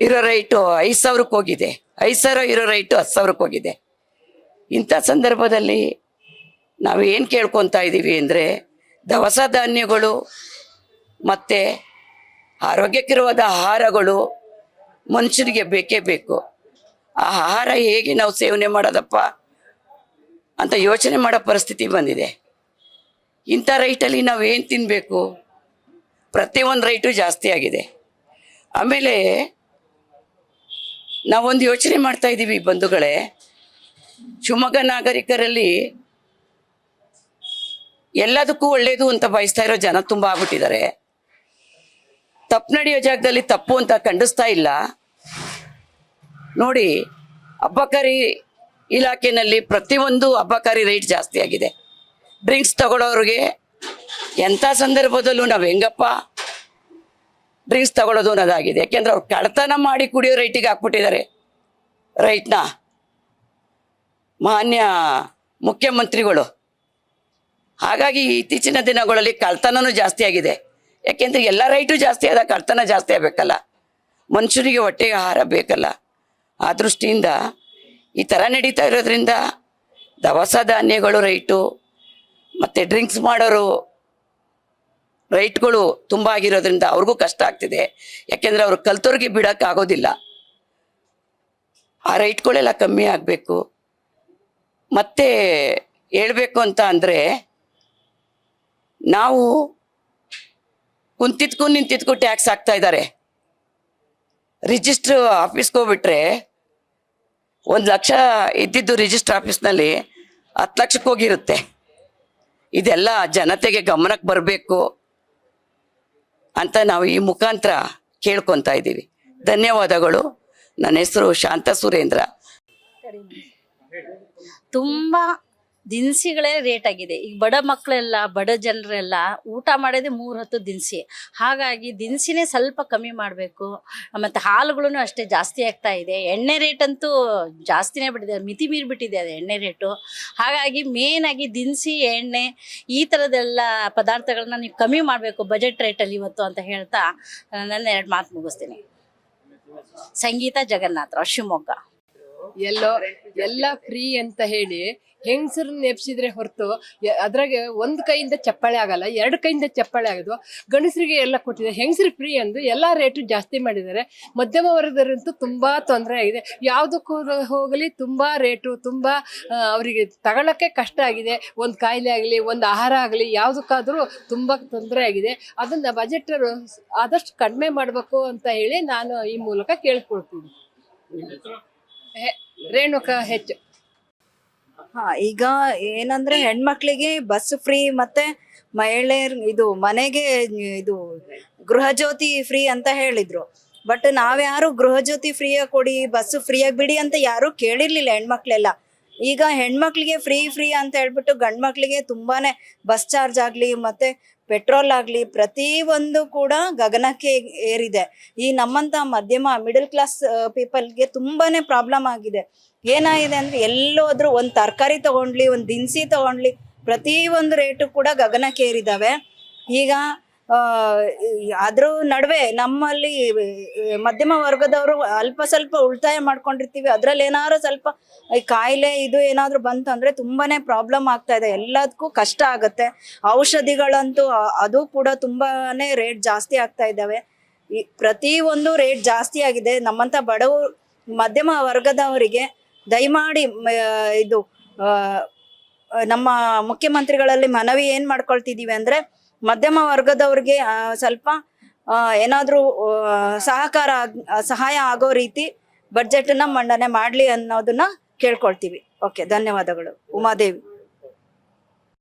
ಇರೋ ರೈಟು 5,000ಕ್ಕೆ ಹೋಗಿದೆ, 5,000 ಇರೋ ರೈಟು 10,000ಕ್ಕೆ ಹೋಗಿದೆ. ಇಂಥ ಸಂದರ್ಭದಲ್ಲಿ ನಾವು ಏನು ಕೇಳ್ಕೊತಾ ಇದ್ದೀವಿ ಅಂದರೆ ದವಸ ಧಾನ್ಯಗಳು ಮತ್ತು ಆರೋಗ್ಯಕರವಾದ ಆಹಾರಗಳು ಮನುಷ್ಯರಿಗೆ ಬೇಕೇ ಬೇಕು. ಆ ಆಹಾರ ಹೇಗೆ ನಾವು ಸೇವನೆ ಮಾಡೋದಪ್ಪ ಅಂತ ಯೋಚನೆ ಮಾಡೋ ಪರಿಸ್ಥಿತಿ ಬಂದಿದೆ. ಇಂಥ ರೈಟಲ್ಲಿ ನಾವು ಏನು ತಿನ್ನಬೇಕು? ಪ್ರತಿಯೊಂದು ರೈಟು ಜಾಸ್ತಿ ಆಗಿದೆ. ಆಮೇಲೆ ನಾವೊಂದು ಯೋಚನೆ ಮಾಡ್ತಾ ಇದ್ದೀವಿ ಬಂಧುಗಳೇ, ಶಿವಮೊಗ್ಗ ನಾಗರಿಕರಲ್ಲಿ ಎಲ್ಲದಕ್ಕೂ ಒಳ್ಳೆಯದು ಅಂತ ಬಯಸ್ತಾ ಇರೋ ಜನ ತುಂಬ ಆಗ್ಬಿಟ್ಟಿದ್ದಾರೆ. ತಪ್ಪು ನಡೆಯೋ ಜಾಗದಲ್ಲಿ ತಪ್ಪು ಅಂತ ಖಂಡಿಸ್ತಾ ಇಲ್ಲ. ನೋಡಿ, ಅಬಕಾರಿ ಇಲಾಖೆಯಲ್ಲಿ ಪ್ರತಿಯೊಂದು ಅಬಕಾರಿ ರೇಟ್ ಜಾಸ್ತಿ ಆಗಿದೆ. ಡ್ರಿಂಕ್ಸ್ ತಗೊಳ್ಳೋರಿಗೆ ಎಂಥ ಸಂದರ್ಭದಲ್ಲೂ ನಾವು ಹೆಂಗಪ್ಪ ಡ್ರಿಂಕ್ಸ್ ತಗೊಳ್ಳೋದು ಅನ್ನೋದಾಗಿದೆ. ಯಾಕೆಂದ್ರೆ ಅವ್ರು ಕಳ್ತನ ಮಾಡಿ ಕುಡಿಯೋ ರೈಟಿಗೆ ಹಾಕ್ಬಿಟ್ಟಿದ್ದಾರೆ ರೈಟ್ನ ಮಾನ್ಯ ಮುಖ್ಯಮಂತ್ರಿಗಳು. ಹಾಗಾಗಿ ಇತ್ತೀಚಿನ ದಿನಗಳಲ್ಲಿ ಕಳ್ತನೂ ಜಾಸ್ತಿ ಆಗಿದೆ. ಯಾಕೆಂದ್ರೆ ಎಲ್ಲ ರೈಟು ಜಾಸ್ತಿ ಆದಾಗ ಕಳ್ತನ ಜಾಸ್ತಿ ಆಗಬೇಕಲ್ಲ, ಮನುಷ್ಯರಿಗೆ ಹೊಟ್ಟೆಗೆ ಆಹಾರ ಬೇಕಲ್ಲ. ಆ ದೃಷ್ಟಿಯಿಂದ ಈ ಥರ ನಡೀತಾ ಇರೋದ್ರಿಂದ ದವಸ ಧಾನ್ಯಗಳು ರೈಟು ಮತ್ತು ಡ್ರಿಂಕ್ಸ್ ಮಾಡೋರು ರೈಟ್ಗಳು ತುಂಬ ಆಗಿರೋದ್ರಿಂದ ಅವ್ರಿಗೂ ಕಷ್ಟ ಆಗ್ತಿದೆ. ಯಾಕೆಂದರೆ ಅವ್ರು ಕಲ್ತೋರ್ಗೆ ಬಿಡೋಕ್ಕಾಗೋದಿಲ್ಲ. ಆ ರೈಟ್ಗಳೆಲ್ಲ ಕಮ್ಮಿ ಆಗಬೇಕು. ಮತ್ತೆ ಹೇಳಬೇಕು ಅಂತ ಅಂದರೆ, ನಾವು ನಿಂತಿದ್ಕು ಟ್ಯಾಕ್ಸ್ ಹಾಕ್ತಾ ಇದ್ದಾರೆ. ರಿಜಿಸ್ಟ್ರ್ ಆಫೀಸ್ಗೆ ಹೋಗ್ಬಿಟ್ರೆ 1 ಲಕ್ಷ ಇದ್ದಿದ್ದು ರಿಜಿಸ್ಟ್ರ್ ಆಫೀಸ್ನಲ್ಲಿ 10 ಲಕ್ಷಕ್ಕೆ ಹೋಗಿರುತ್ತೆ. ಇದೆಲ್ಲ ಜನತೆಗೆ ಗಮನಕ್ಕೆ ಬರಬೇಕು ಅಂತ ನಾವು ಈ ಮುಖಾಂತರ ಕೇಳ್ಕೊತಾ ಇದ್ದೀವಿ. ಧನ್ಯವಾದಗಳು. ನನ್ನ ಹೆಸರು ಶಾಂತ ಸುರೇಂದ್ರ. ತುಂಬ ದಿನಸಿಗಳೇ ರೇಟ್ ಆಗಿದೆ. ಈಗ ಬಡ ಮಕ್ಕಳೆಲ್ಲ, ಬಡ ಜನರೆಲ್ಲ ಊಟ ಮಾಡೋದೇ 3 ಹೊತ್ತು ದಿನಸಿ. ಹಾಗಾಗಿ ದಿನಸಿನೇ ಸ್ವಲ್ಪ ಕಮ್ಮಿ ಮಾಡಬೇಕು. ಮತ್ತು ಹಾಲುಗಳು ಅಷ್ಟೇ ಜಾಸ್ತಿ ಆಗ್ತಾ ಇದೆ. ಎಣ್ಣೆ ರೇಟ್ ಅಂತೂ ಜಾಸ್ತಿನೇ ಬಿಟ್ಟಿದೆ, ಮಿತಿ ಮೀರಿಬಿಟ್ಟಿದೆ ಅದು ಎಣ್ಣೆ ರೇಟು. ಹಾಗಾಗಿ ಮೇನಾಗಿ ದಿನಸಿ, ಎಣ್ಣೆ ಈ ಥರದ್ದೆಲ್ಲ ಪದಾರ್ಥಗಳನ್ನ ನೀವು ಕಮ್ಮಿ ಮಾಡಬೇಕು ಬಜೆಟ್ ರೇಟಲ್ಲಿ ಇವತ್ತು ಅಂತ ಹೇಳ್ತಾ ನನ್ನ 2 ಮಾತು ಮುಗಿಸ್ತೀನಿ. ಸಂಗೀತ ಜಗನ್ನಾಥ್, ಶಿವಮೊಗ್ಗ. ಎಲ್ಲ ಫ್ರೀ ಅಂತ ಹೇಳಿ ಹೆಂಗಸರನ್ನ ನೆಪ್ಸಿದ್ರೆ ಹೊರತು ಅದ್ರಾಗೆ 1 ಕೈಯಿಂದ ಚಪ್ಪಾಳೆ ಆಗಲ್ಲ, 2 ಕೈಯಿಂದ ಚಪ್ಪಾಳೆ ಆಗೋದು. ಗಂಡಸರಿಗೆ ಎಲ್ಲ ಕೊಟ್ಟಿದೆ, ಹೆಂಗಸರಿಗೆ ಫ್ರೀ ಅಂದು ಎಲ್ಲ ರೇಟು ಜಾಸ್ತಿ ಮಾಡಿದ್ದಾರೆ. ಮಧ್ಯಮ ವರ್ಗದವರಂತೂ ತುಂಬ ತೊಂದರೆ ಆಗಿದೆ. ಯಾವುದಕ್ಕೂ ಹೋಗಲಿ ತುಂಬ ರೇಟು, ತುಂಬ ಅವರಿಗೆ ತಗೊಳ್ಳೋಕ್ಕೆ ಕಷ್ಟ ಆಗಿದೆ. ಒಂದು ಕಾಯಿಲೆ ಆಗಲಿ, ಒಂದು ಆಹಾರ ಆಗಲಿ, ಯಾವುದಕ್ಕಾದರೂ ತುಂಬ ತೊಂದರೆ ಆಗಿದೆ. ಅದನ್ನು ಬಜೆಟರು ಆದಷ್ಟು ಕಡಿಮೆ ಮಾಡಬೇಕು ಅಂತ ಹೇಳಿ ನಾನು ಈ ಮೂಲಕ ಕೇಳ್ಕೊಳ್ತೀನಿ. ರೇಣುಕಾ ಹೆಚ್ಚು. ಈಗ ಏನಂದ್ರೆ ಹೆಣ್ಮಕ್ಳಿಗೆ ಬಸ್ ಫ್ರೀ ಮತ್ತೆ ಮಹಿಳೆಯರ್ ಇದು ಮನೆಗೆ ಇದು ಗೃಹಜ್ಯೋತಿ ಫ್ರೀ ಅಂತ ಹೇಳಿದ್ರು. ಬಟ್ ನಾವ್ಯಾರು ಗೃಹಜ್ಯೋತಿ ಫ್ರೀಯಾಗಿ ಕೊಡಿ, ಬಸ್ ಫ್ರೀಯಾಗಿ ಬಿಡಿ ಅಂತ ಯಾರು ಕೇಳಿರ್ಲಿಲ್ಲ ಹೆಣ್ಮಕ್ಳೆಲ್ಲ. ಈಗ ಹೆಣ್ಮಕ್ಳಿಗೆ ಫ್ರೀ ಅಂತ ಹೇಳ್ಬಿಟ್ಟು ಗಂಡು ಮಕ್ಳಿಗೆ ತುಂಬಾನೇ ಬಸ್ ಚಾರ್ಜ್ ಆಗ್ಲಿ ಮತ್ತೆ ಪೆಟ್ರೋಲ್ ಆಗಲಿ ಪ್ರತಿಯೊಂದು ಕೂಡ ಗಗನಕ್ಕೆ ಏರಿದೆ. ಈ ನಮ್ಮಂಥ ಮಧ್ಯಮ ಮಿಡಲ್ ಕ್ಲಾಸ್ ಪೀಪಲ್ಗೆ ತುಂಬಾನೇ ಪ್ರಾಬ್ಲಮ್ ಆಗಿದೆ. ಏನಾಗಿದೆ ಅಂದರೆ ಎಲ್ಲೋದ್ರೂ ಒಂದು ತರಕಾರಿ ತೊಗೊಂಡ್ಲಿ, ಒಂದು ದಿನಸಿ ತೊಗೊಂಡ್ಲಿ, ಪ್ರತಿಯೊಂದು ರೇಟು ಕೂಡ ಗಗನಕ್ಕೆ ಏರಿದ್ದಾವೆ. ಈಗ ಅದ್ರ ನಡುವೆ ನಮ್ಮಲ್ಲಿ ಮಧ್ಯಮ ವರ್ಗದವರು ಅಲ್ಪ ಸ್ವಲ್ಪ ಉಳಿತಾಯ ಮಾಡ್ಕೊಂಡಿರ್ತೀವಿ. ಅದ್ರಲ್ಲಿ ಏನಾದ್ರು ಸ್ವಲ್ಪ ಕಾಯಿಲೆ ಇದು ಏನಾದ್ರು ಬಂತು ಅಂದ್ರೆ ತುಂಬಾನೇ ಪ್ರಾಬ್ಲಮ್ ಆಗ್ತಾ ಇದೆ. ಎಲ್ಲದಕ್ಕೂ ಕಷ್ಟ ಆಗುತ್ತೆ. ಔಷಧಿಗಳಂತೂ ಅದು ಕೂಡ ತುಂಬಾನೇ ರೇಟ್ ಜಾಸ್ತಿ ಆಗ್ತಾ ಇದ್ದಾವೆ. ಪ್ರತಿಯೊಂದು ರೇಟ್ ಜಾಸ್ತಿ ಆಗಿದೆ. ನಮ್ಮಂತ ಬಡವರು ಮಧ್ಯಮ ವರ್ಗದವರಿಗೆ ದಯಮಾಡಿ ಇದು ನಮ್ಮ ಮುಖ್ಯಮಂತ್ರಿಗಳಲ್ಲಿ ಮನವಿ ಏನ್ ಮಾಡ್ಕೊಳ್ತಿದೀವಿ ಅಂದ್ರೆ, ಮಧ್ಯಮ ವರ್ಗದವ್ರಿಗೆ ಸ್ವಲ್ಪ ಏನಾದರೂ ಸಹಾಯ ಆಗೋ ರೀತಿ ಬಡ್ಜೆಟನ್ನ ಮಂಡನೆ ಮಾಡಲಿ ಅನ್ನೋದನ್ನ ಕೇಳ್ಕೊಳ್ತೀವಿ. ಓಕೆ, ಧನ್ಯವಾದಗಳು. ಉಮಾದೇವಿ.